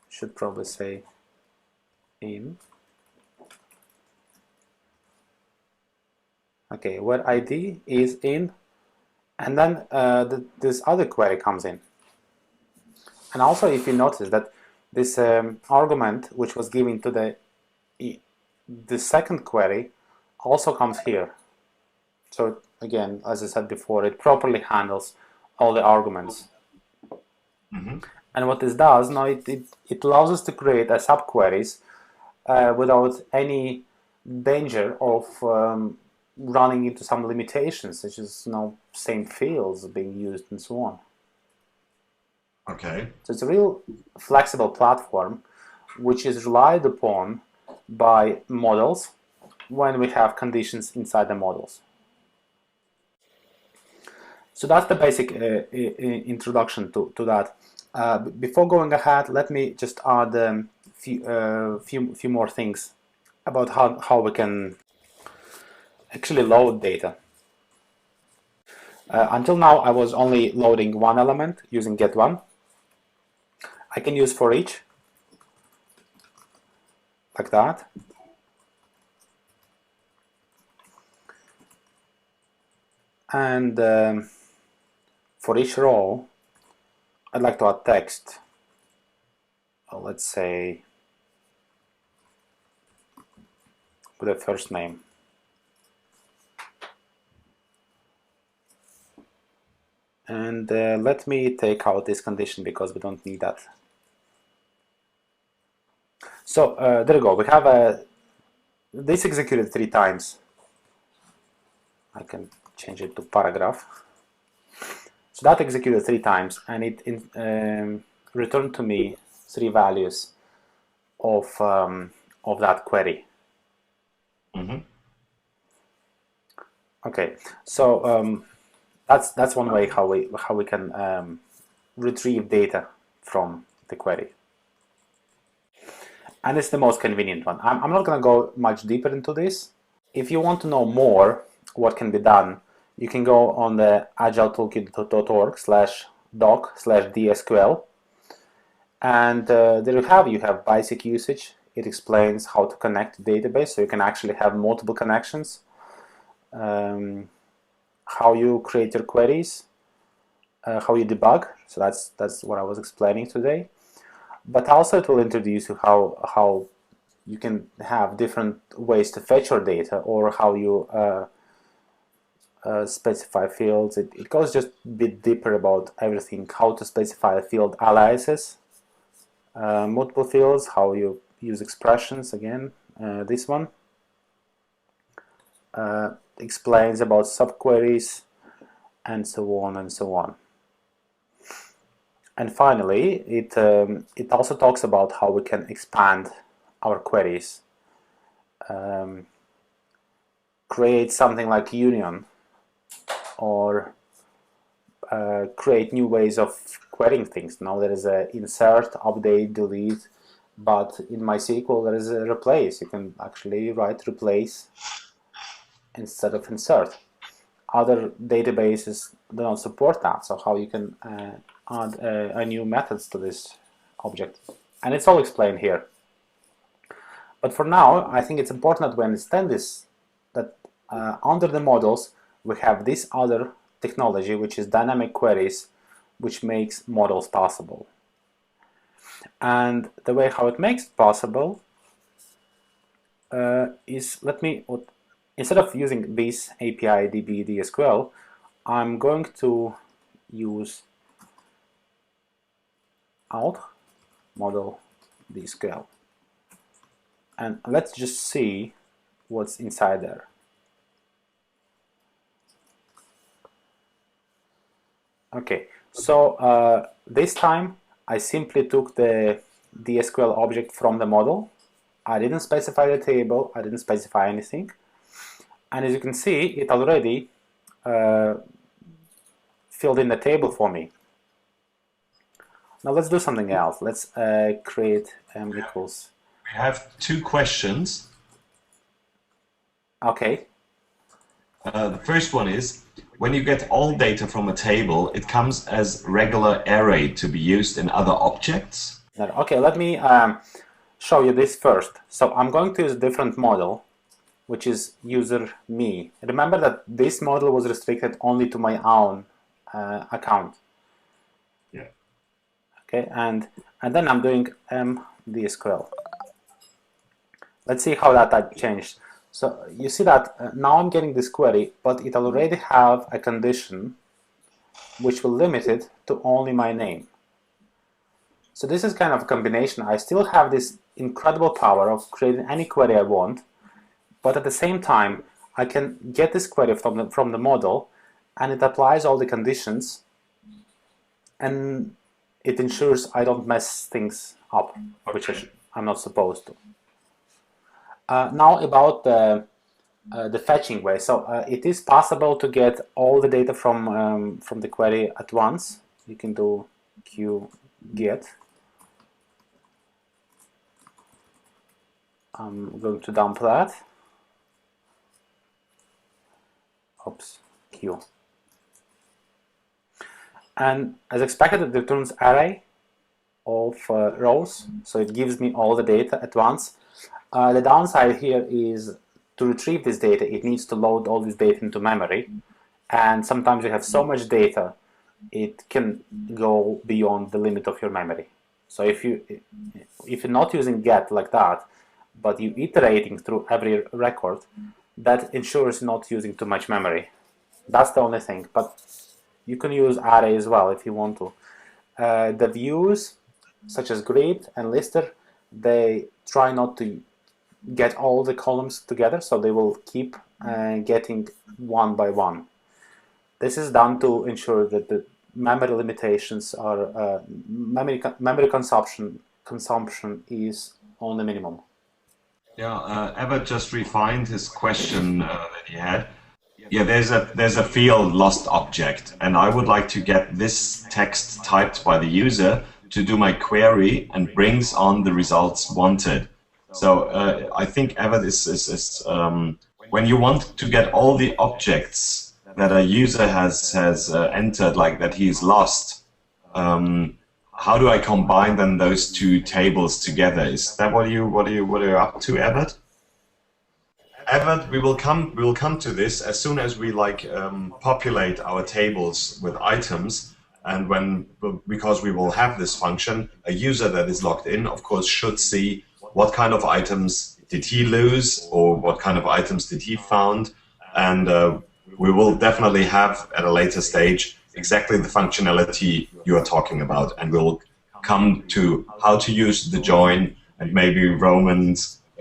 should probably say in. Okay, where ID is in, and then this other query comes in. And also, if you notice that this argument, which was given to the second query, also comes here. So again, as I said before, it properly handles all the arguments. Mm-hmm. And what this does now, it allows us to create a subqueries without any danger of running into some limitations, such as same fields being used and so on. Okay. So it's a real flexible platform, which is relied upon by models when we have conditions inside the models. So that's the basic introduction to that. Before going ahead, let me just add a few more things about how we can actually load data. Until now, I was only loading one element using get1. I can use for each, like that. And for each row, I'd like to add text. Let's say with a first name. And let me take out this condition because we don't need that. So there we go. We have this executed 3 times. I can change it to paragraph. So that executed 3 times, and it returned to me 3 values of that query. Mm-hmm. Okay, so that's one way how we can retrieve data from the query, and it's the most convenient one. I'm not going to go much deeper into this. If you want to know more what can be done, you can go on the agiletooolkit.org/doc/DSQL, and there you have basic usage. It explains how to connect to database, so you can actually have multiple connections. How you create your queries, how you debug. So that's what I was explaining today. But also it will introduce you how you can have different ways to fetch your data, or how you specify fields. It goes just a bit deeper about everything, how to specify field aliases, multiple fields, how you use expressions, again, this one. explains about subqueries, and so on and so on. And finally, it also talks about how we can expand our queries, create something like union, or create new ways of querying things. Now there is a insert, update, delete, but in MySQL there is a replace. You can actually write replace instead of insert. Other databases do not support that, so how you can add a new methods to this object. And it's all explained here. But for now, I think it's important that we understand this, that under the models we have this other technology, which is dynamic queries, which makes models possible. And the way how it makes it possible is, instead of using this API DB DSQL, I'm going to use out model DSQL. And let's just see what's inside there. Okay, so this time I simply took the DSQL object from the model. I didn't specify the table, I didn't specify anything. And as you can see, it already filled in the table for me. Now let's do something else. Let's create m equals. We have two questions. Okay. The first one is, when you get all data from a table, it comes as regular array to be used in other objects? Okay, let me show you this first. So I'm going to use a different model, which is user me. Remember that this model was restricted only to my own account. Yeah. Okay, and then I'm doing DSQL. Let's see how that changed. So you see that now I'm getting this query, but it already have a condition which will limit it to only my name. So this is kind of a combination. I still have this incredible power of creating any query I want, but at the same time I can get this query from the model, and it applies all the conditions, and it ensures I don't mess things up, which I'm not supposed to. Now about the fetching way. So it is possible to get all the data from the query at once. You can do qget. I'm going to dump that. Oops, q. And as expected, it returns array of rows, so it gives me all the data at once. The downside here is to retrieve this data, it needs to load all this data into memory, and sometimes you have so much data, it can go beyond the limit of your memory. So if you're not using get like that, but you're iterating through every record, that ensures not using too much memory. That's the only thing, but you can use array as well if you want to. The views, such as grid and lister, they try not to get all the columns together, so they will keep getting one by one. This is done to ensure that the memory limitations are memory consumption is on the minimum. Yeah, Ebert just refined his question that he had. Yeah, there's a field lost object, and I would like to get this text typed by the user to do my query and brings on the results wanted. So I think Ebert is when you want to get all the objects that a user has entered, like that he's lost, how do I combine then those two tables together? Is that what you're up to, Ebert? Ebert, we will come to this as soon as we populate our tables with items, and because we will have this function, a user that is logged in, of course, should see what kind of items did he lose, or what kind of items did he found, and we will definitely have at a later stage exactly the functionality you are talking about, and we'll come to how to use the join, and maybe Roman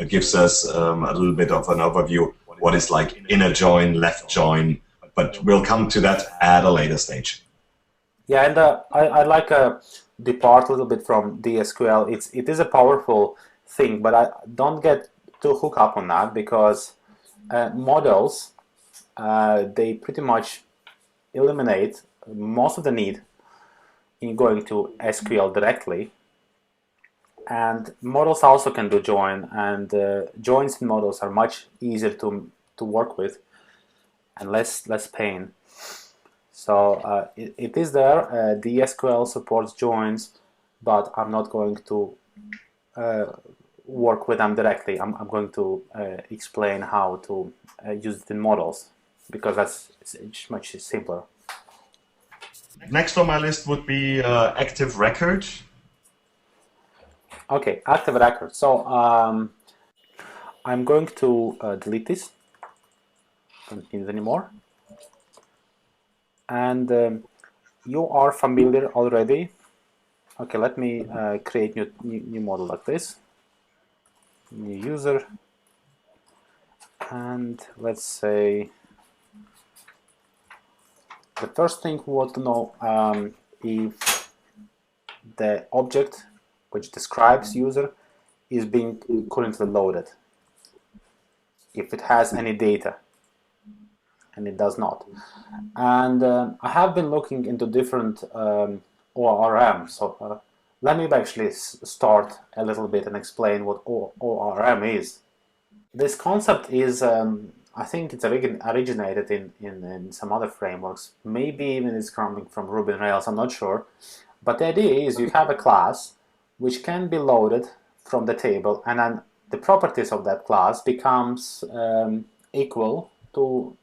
gives us a little bit of an overview what is like inner join, left join, but we'll come to that at a later stage. Yeah, and I'd like to depart a little bit from DSQL. It is a powerful thing, but I don't get too hooked up on that because models, they pretty much eliminate most of the need in going to SQL directly. And models also can do join, and joins in models are much easier to work with and less pain. So it is there. DSQL supports joins, but I'm not going to work with them directly. I'm going to explain how to use it in models because it's much simpler. Next on my list would be active record. Okay, active record. So I'm going to delete this. Don't need it anymore. And you are familiar already. Okay, let me create new model like this. New user, and let's say the first thing we want to know if the object which describes user is being currently loaded, if it has any data, and it does not. And I have been looking into different ORM, so let me actually start a little bit and explain what ORM is. This concept is, I think it's originated in some other frameworks, maybe even it's coming from Ruby on Rails, I'm not sure. But the idea is you have a class which can be loaded from the table, and then the properties of that class becomes equal to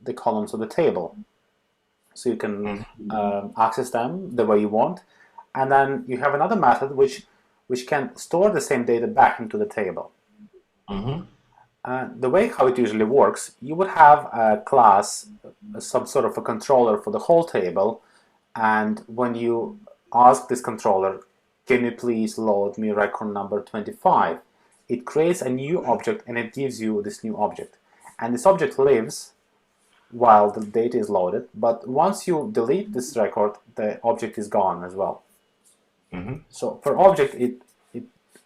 the columns of the table. So you can access them the way you want, and then you have another method which can store the same data back into the table. The way how it usually works, you would have a class, some sort of a controller for the whole table, and when you ask this controller, can you please load me record number 25, it creates a new object and it gives you this new object. And this object lives while the data is loaded, but once you delete this record, the object is gone as well. So for object, it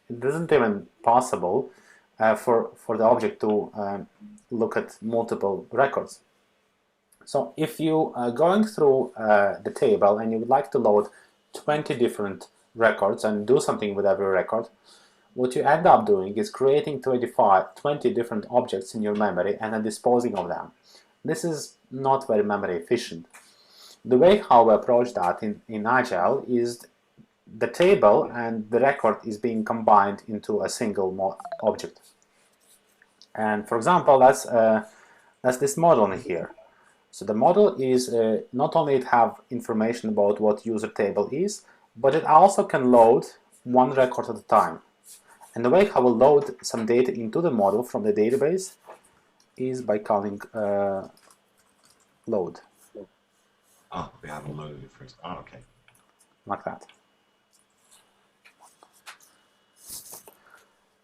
isn't even possible for the object to look at multiple records. So if you are going through the table and you would like to load 20 different records and do something with every record, what you end up doing is creating 20 different objects in your memory and then disposing of them. This is not very memory efficient. The way how we approach that in Agile is the table and the record is being combined into a single object. And for example, that's this model in here. So the model is not only it have information about what user table is, but it also can load one record at a time. And the way how we'll load some data into the model from the database is by calling load. Oh, we haven't loaded it first. Oh, okay. Like that.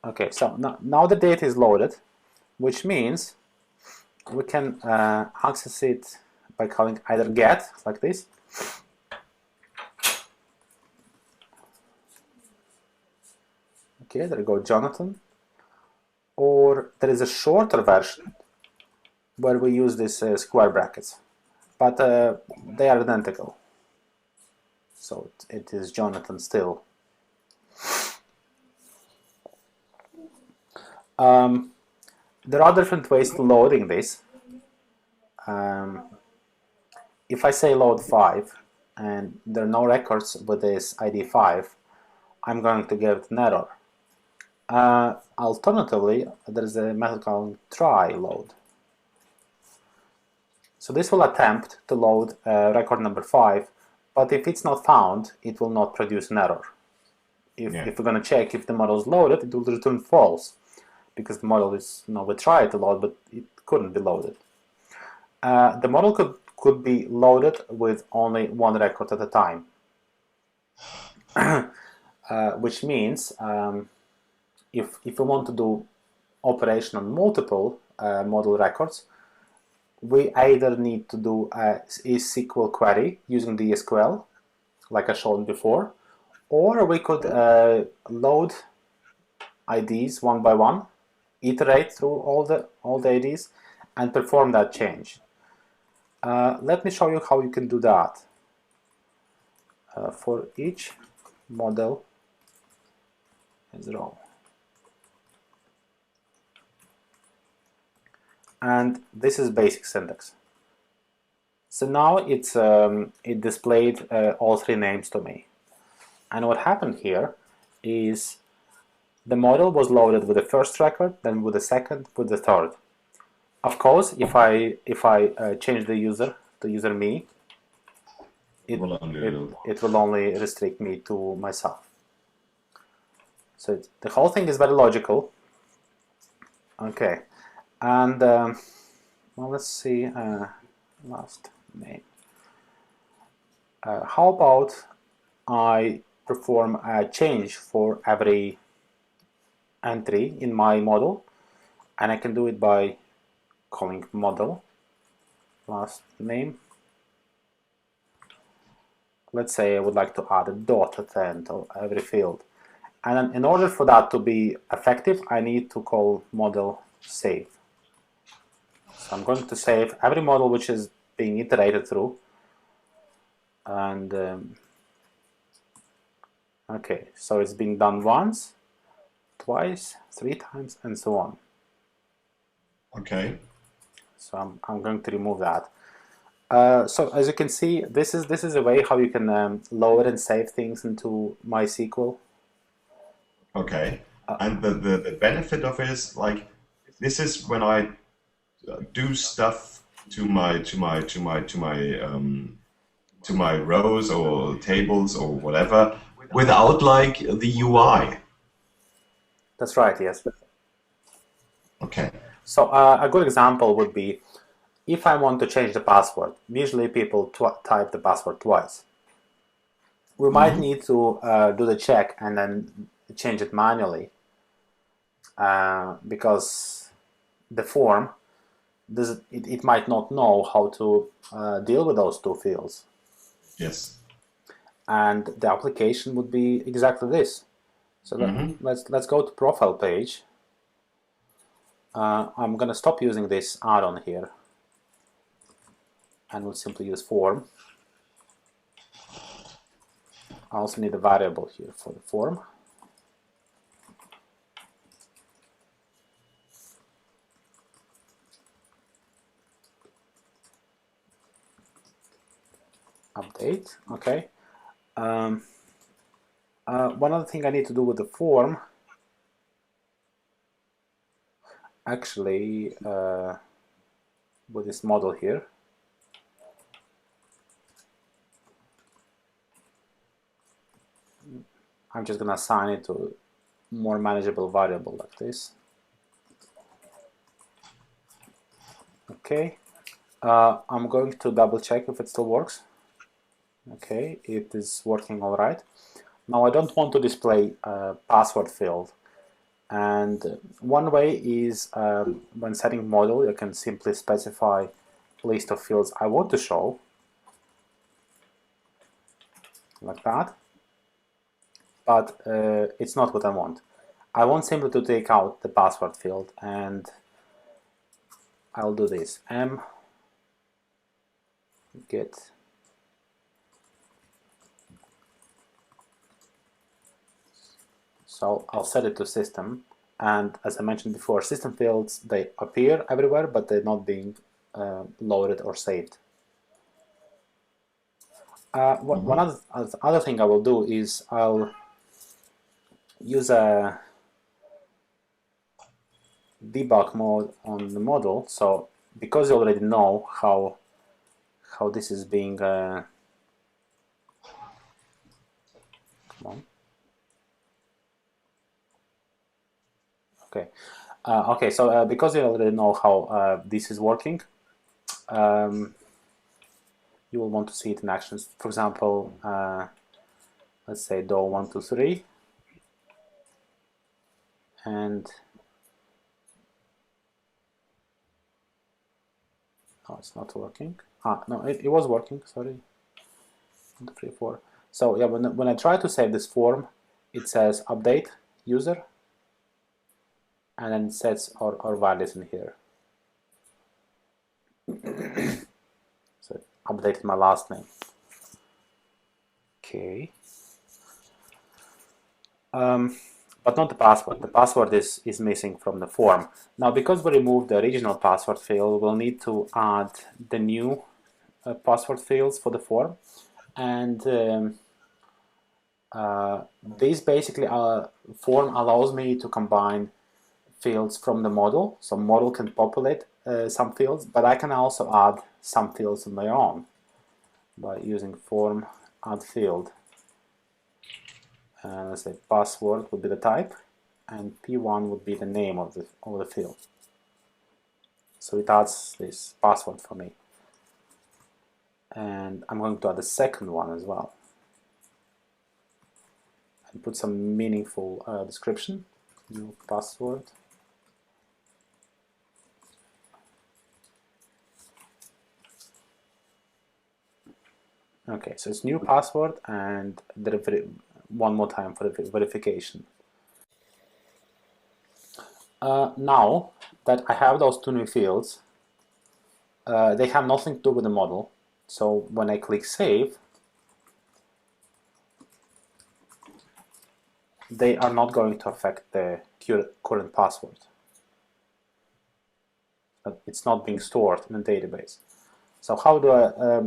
Okay, so now the data is loaded, which means we can access it by calling either get, like this, okay, there you go, Jonathan, or there is a shorter version where we use these square brackets, but they are identical, so it is Jonathan still. There are different ways to loading this. If I say load 5 and there are no records with this ID 5, I'm going to get an error. Alternatively, there is a method called try load. So this will attempt to load record number 5, but if it's not found, it will not produce an error. If we're going to check if the model is loaded, it will return false, because the model is, we tried to load, but it couldn't be loaded. The model could be loaded with only one record at a time, which means if we want to do operation on multiple model records, we either need to do a SQL query using DSQL, like I showed before, or we could load IDs one by one, iterate through all the IDs, and perform that change. Let me show you how you can do that. For each model is row. And this is basic syntax. So now it displayed all three names to me. And what happened here is the model was loaded with the first record, then with the second, with the third. Of course, if I change the user to user me, it will only restrict me to myself. So the whole thing is very logical. Okay, and well, let's see, last name. How about I perform a change for every entry in my model, and I can do it by calling model last name. Let's say I would like to add a dot at the end of every field. And then in order for that to be effective, I need to call model save. So I'm going to save every model which is being iterated through. And okay, so it's being done once, twice, 3 times, and so on. Okay. So I'm going to remove that. So as you can see, this is a way how you can load and save things into MySQL. Okay. And the benefit of it is like this is when I do stuff to my rows or tables or whatever without like the UI. That's right, yes. Okay. So a good example would be if I want to change the password. Usually people type the password twice. We might need to do the check and then change it manually because the form it might not know how to deal with those two fields. Yes. And the application would be exactly this. So let's go to profile page. I'm going to stop using this add-on here, and we'll simply use form. I also need a variable here for the form. Update, okay. One other thing I need to do with the form, actually, with this model here, I'm just going to assign it to a more manageable variable like this. Okay, I'm going to double check if it still works. Okay, it is working all right. Now I don't want to display a password field, and one way is when setting model, you can simply specify a list of fields I want to show, like that. But it's not what I want. I want simply to take out the password field, and I'll do this: m get so I'll set it to system, and as I mentioned before, system fields, they appear everywhere, but they're not being loaded or saved. One other thing I will do is I'll use a debug mode on the model. So because you already know how this is being come on. Okay. Okay, so because you already know how this is working, you will want to see it in actions. For example, let's say do123, and it's not working. No, it was working, sorry. 1, 2, 3, 4. So yeah, when I try to save this form, it says update user, and then it sets our values in here. So it updated my last name. Okay. But not the password. The password is missing from the form. Now, because we removed the original password field, we'll need to add the new password fields for the form. And this basically form allows me to combine fields from the model. So model can populate some fields, but I can also add some fields of my own by using form add field. Let's say password would be the type, and P1 would be the name of the field. So it adds this password for me. And I'm going to add the second one as well. And put some meaningful description. New password. Okay, so it's new password and one more time for the verification. Now that I have those two new fields, they have nothing to do with the model. So when I click Save, they are not going to affect the current password. It's not being stored in a database. So how do I...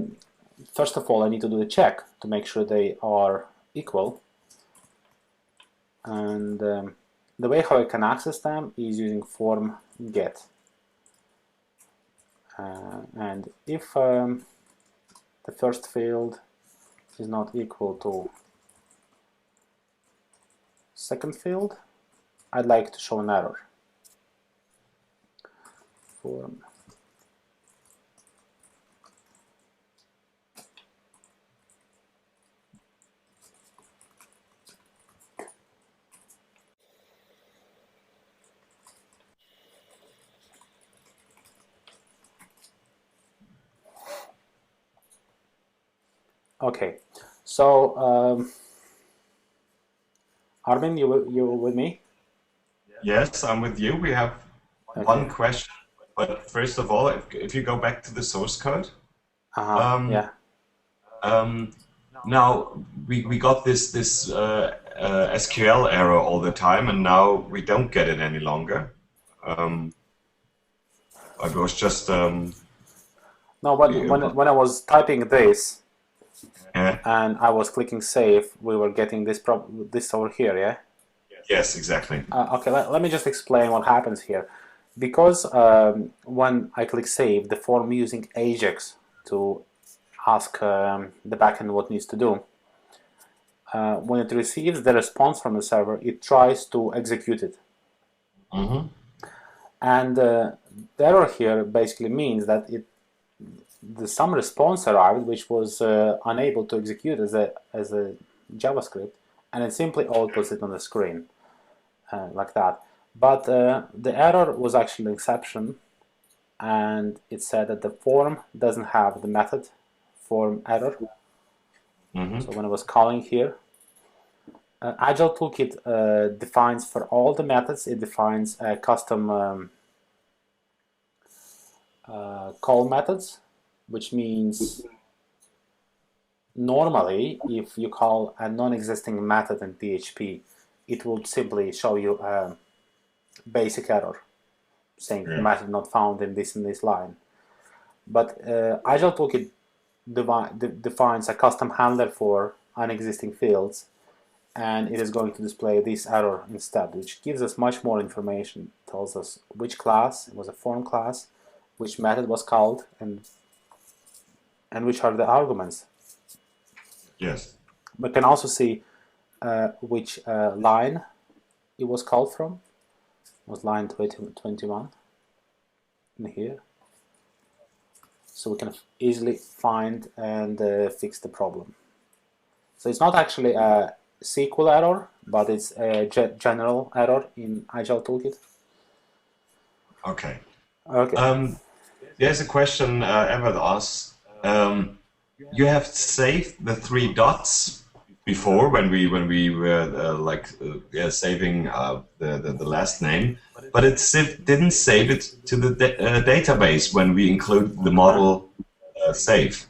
first of all, I need to do a check to make sure they are equal. And the way how I can access them is using form get. And if the first field is not equal to second field, I'd like to show an error. Form Okay, so Armin, you with me? Yes, I'm with you. We have one question, but first of all, if you go back to the source code, yeah. Now we got this SQL error all the time, and now we don't get it any longer. I was just No, when I was typing this, yeah. and I was clicking save, we were getting this over here, yeah? Yes, exactly. Okay, let me just explain what happens here. Because when I click save, the form using Ajax to ask the backend what needs to do. When it receives the response from the server, it tries to execute it. Mm-hmm. And the error here basically means that some response arrived which was unable to execute as a JavaScript, and it simply outputs it on the screen like that. But the error was actually an exception, and it said that the form doesn't have the method form error. Mm-hmm. So when I was calling here, Agile Toolkit defines for all the methods, it defines custom call methods, which means normally if you call a non-existing method in PHP, it will simply show you a basic error saying method not found in this line. But Agile Toolkit defines a custom handler for unexisting fields, and it is going to display this error instead, which gives us much more information. It tells us which class, it was a form class, which method was called, and which are the arguments. Yes. We can also see which line it was called from. It was line 21 in here. So we can easily find and fix the problem. So it's not actually a SQL error, but it's a general error in Agile Toolkit. Okay. Okay. There's a question Everett asks. You have saved the three dots before when we were yeah, saving the last name, but didn't save it to the database when we include the model save.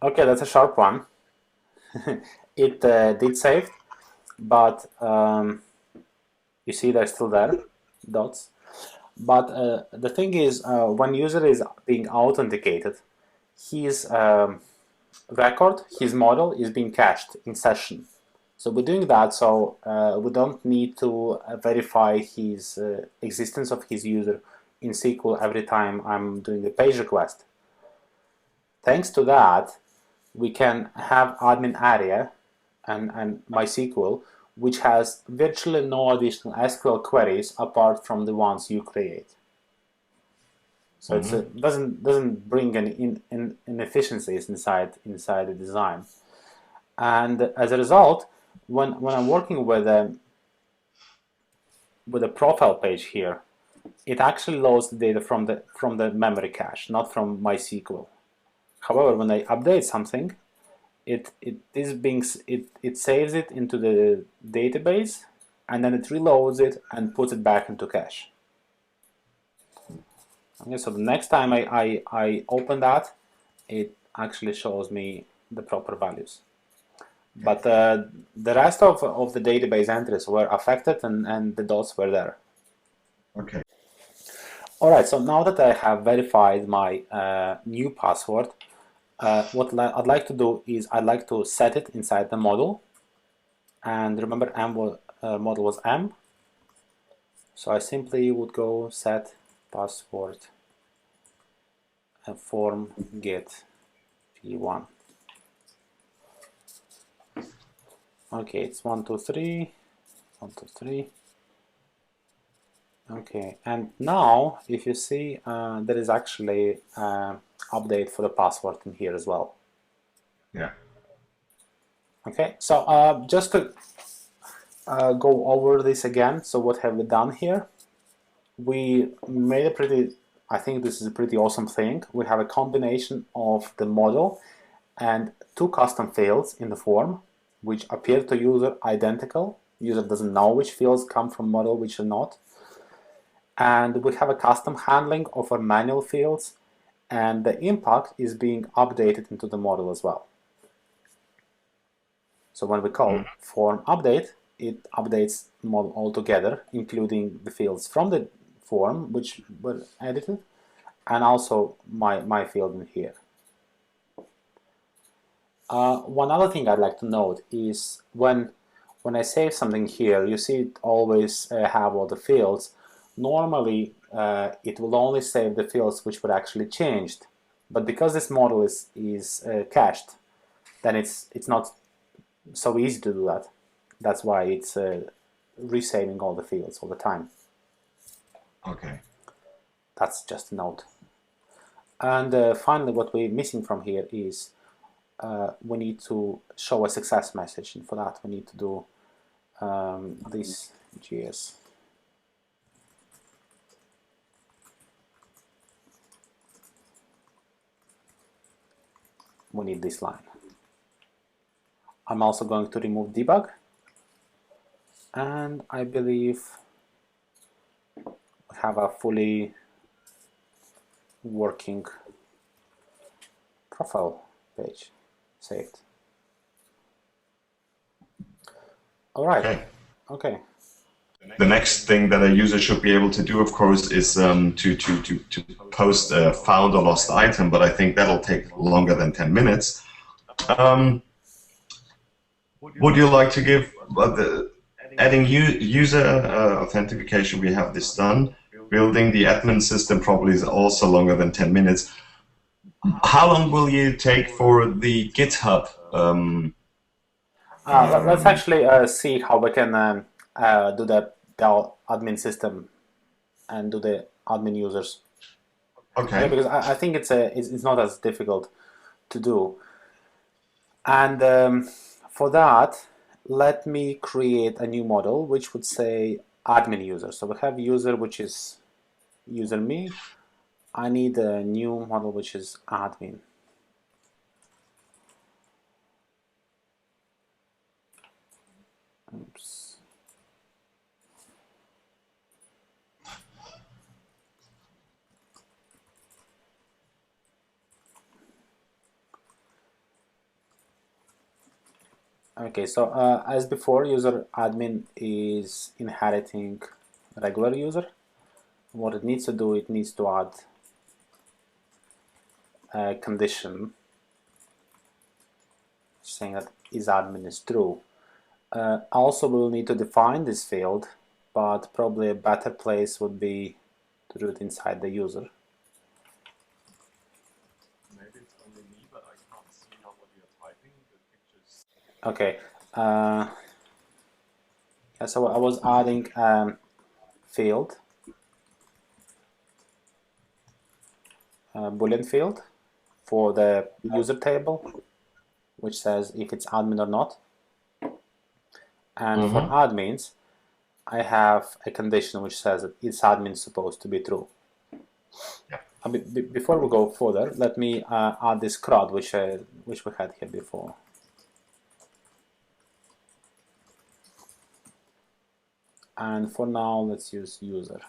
Okay, that's a sharp one. It did save, but you see they're still there, dots. But the thing is, when user is being authenticated, his record, his model is being cached in session. So we're doing that so we don't need to verify his existence of his user in SQL every time I'm doing a page request. Thanks to that, we can have admin area and MySQL, which has virtually no additional SQL queries apart from the ones you create. So it doesn't bring any inefficiencies inside the design. And as a result, when I'm working with a profile page here, it actually loads the data from the memory cache, not from MySQL. However, when I update something, it saves it into the database, and then it reloads it and puts it back into cache. Okay, so the next time I open that, it actually shows me the proper values. But the rest of the database entries were affected, and the dots were there. Okay. All right, so now that I have verified my new password, what I'd like to do is I'd like to set it inside the model. And remember, model was M. So I simply would go set password form get p1. Okay, it's 1 2 3 1 2 3. Okay, and now if you see there is actually update for the password in here as well. Yeah. Okay, so just to go over this again. So what have we done here? We made a pretty, I think this is a pretty awesome thing. We have a combination of the model and two custom fields in the form, which appear to user identical. User doesn't know which fields come from model, which are not. And we have a custom handling of our manual fields, and the impact is being updated into the model as well. So when we call form update, it updates the model altogether, including the fields from the form which were edited, and also my field in here. One other thing I'd like to note is when I save something here, you see it always have all the fields. Normally, it will only save the fields which were actually changed, but because this model is cached, then it's not so easy to do that. That's why it's resaving all the fields all the time. Okay. That's just a note. And finally, what we're missing from here is we need to show a success message, and for that we need to do this GS. We need this line. I'm also going to remove debug, and I believe we have a fully working profile page saved. All right. Okay. The next thing that a user should be able to do, of course, is to post a found or lost item, but I think that'll take longer than 10 minutes. Would you like to give adding user authentication? We have this done. Building the admin system probably is also longer than 10 minutes. How long will you take for the GitHub? Let's actually see how we can do the admin system and do the admin users. Okay. Because I think it's not as difficult to do. And for that, let me create a new model which would say admin user. So we have user, which is user me, I need a new model which is admin. Oops. Okay, so as before, user admin is inheriting regular user. What it needs to do, it needs to add a condition saying that isAdmin is true. Also, we'll need to define this field, but probably a better place would be to do it inside the user. Maybe it's only me, but I can't see now what you're typing. The pictures. Okay. Yeah, so I was adding field, Boolean field for the user table, which says if it's admin or not. And for admins, I have a condition which says that it's admin supposed to be true. Yeah. Before we go further, let me add this CRUD which we had here before. And for now, let's use user.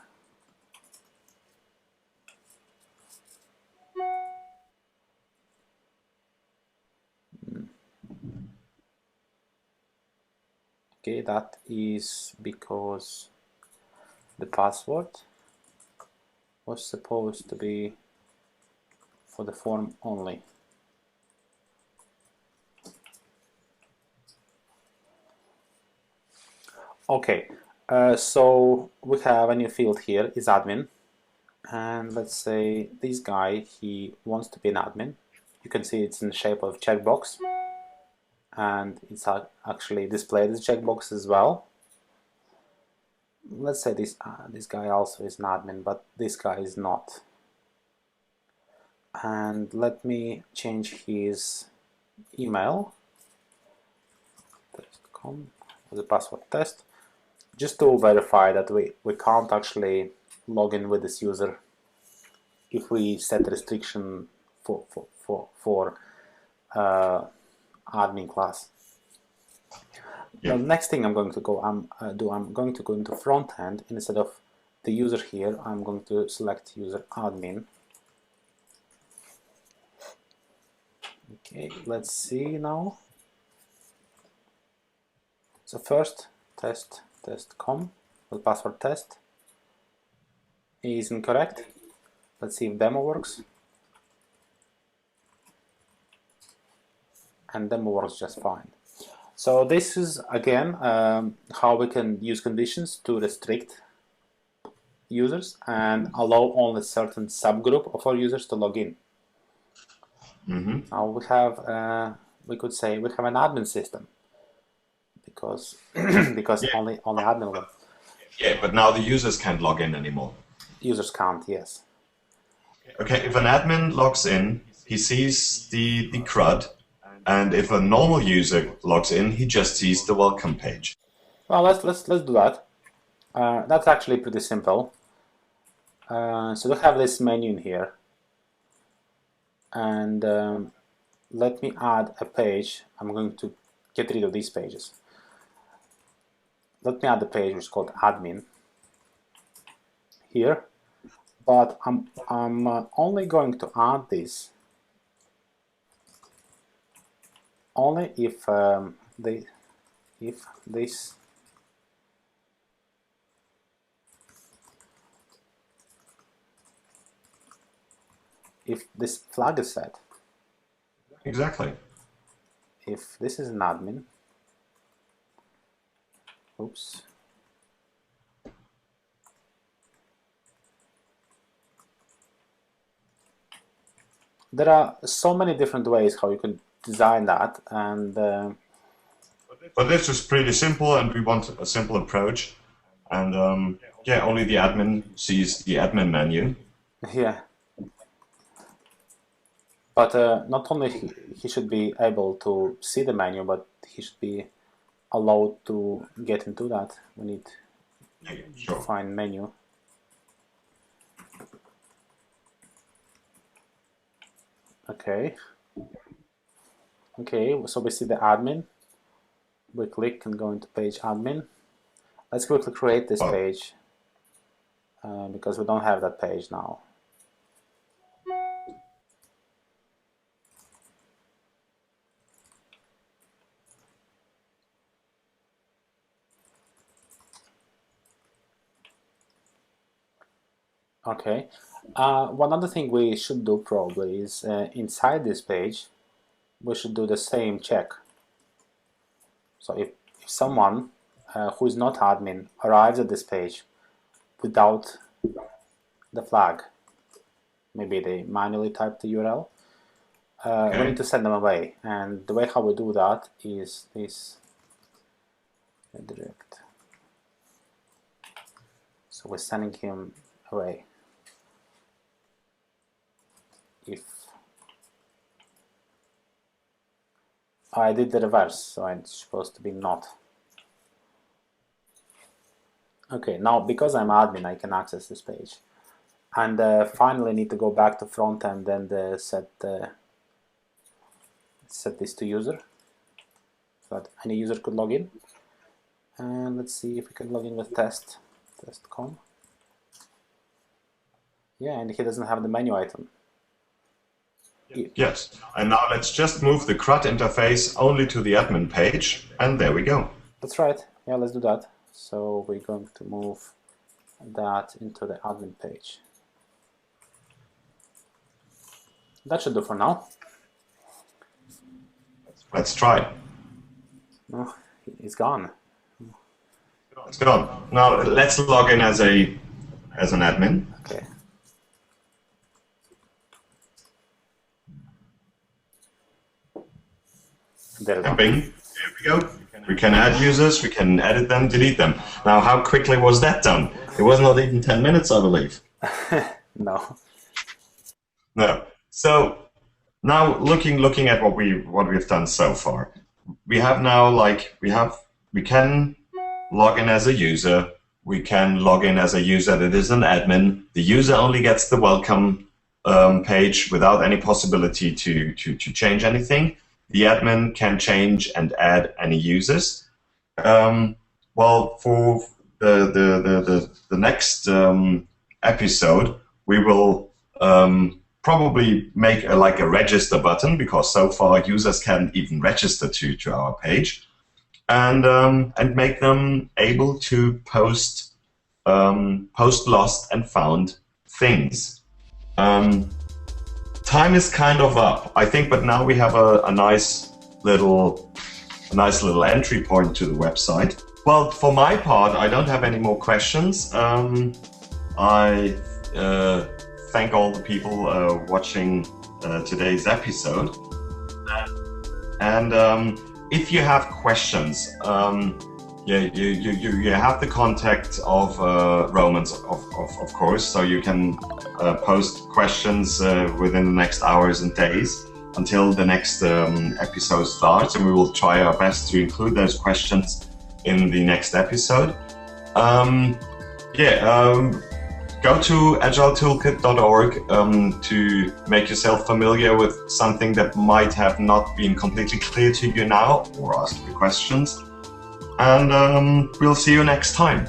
Okay, that is because the password was supposed to be for the form only. Okay, so we have a new field here, is admin. And let's say this guy, he wants to be an admin. You can see it's in the shape of checkbox. And it's actually displayed as checkbox as well. Let's say this guy also is an admin, but this guy is not. And let me change his email, test.com, as a password test, just to verify that we can't actually log in with this user if we set restriction for admin class. Yeah. The next thing I'm going to go I'm going to go into front end. Instead of the user here, I'm going to select user admin. Okay, let's see now. So first test.com with password test is incorrect. Let's see if demo works. And demo works just fine. So this is again how we can use conditions to restrict users and allow only a certain subgroup of our users to log in. Now we have, we could say we have an admin system because only admin will. Yeah, but now the users can't log in anymore. Users can't, yes. Okay, if an admin logs in, he sees the CRUD, and if a normal user logs in, he just sees the welcome page. Well, let's do that. That's actually pretty simple. So we have this menu in here, and let me add a page. I'm going to get rid of these pages. Let me add the page which is called admin here, but I'm only going to add this only if this flag is set. Exactly. If this is an admin, oops. There are so many different ways how you can design that, and but this is pretty simple, and we want a simple approach. And yeah, only the admin sees the admin menu. Yeah. But not only he should be able to see the menu, but he should be allowed to get into that. We need to find menu. Okay. Okay, so we see the admin. We click and go into page admin. Let's quickly create this page because we don't have that page now. Okay. One other thing we should do probably is inside this page, we should do the same check. So if someone who is not admin arrives at this page without the flag, maybe they manually type the URL, we need to send them away. And the way how we do that is this direct. So we're sending him away. If I did the reverse, so it's supposed to be not. Okay, now because I'm admin, I can access this page. And finally need to go back to front end and set this to user, so that any user could log in. And let's see if we can log in with test.com. Yeah, and he doesn't have the menu item. Yes, and now let's just move the CRUD interface only to the admin page, and there we go. That's right. Yeah, let's do that. So we're going to move that into the admin page. That should do for now. Let's try. Oh, it's gone. It's gone. Now let's log in as an admin. Okay. There we go. There we go. We can add users, we can edit them, delete them. Now, how quickly was that done? It was not even 10 minutes, I believe. No. No. So now looking at what we've done so far, we have now we can log in as a user. We can log in as a user that is an admin. The user only gets the welcome page without any possibility to change anything. The admin can change and add any users. Well, for the next episode, we will probably make a register button, because so far users can't even register to our page, and make them able to post lost and found things. Time is kind of up, I think, but now we have a nice little entry point to the website. Well, for my part, I don't have any more questions. I thank all the people watching today's episode. And if you have questions, you have the contact of Romans, of course, so you can post questions within the next hours and days until the next episode starts, and we will try our best to include those questions in the next episode. Go to agilettoolkit.org to make yourself familiar with something that might have not been completely clear to you now, or ask your questions. And we'll see you next time.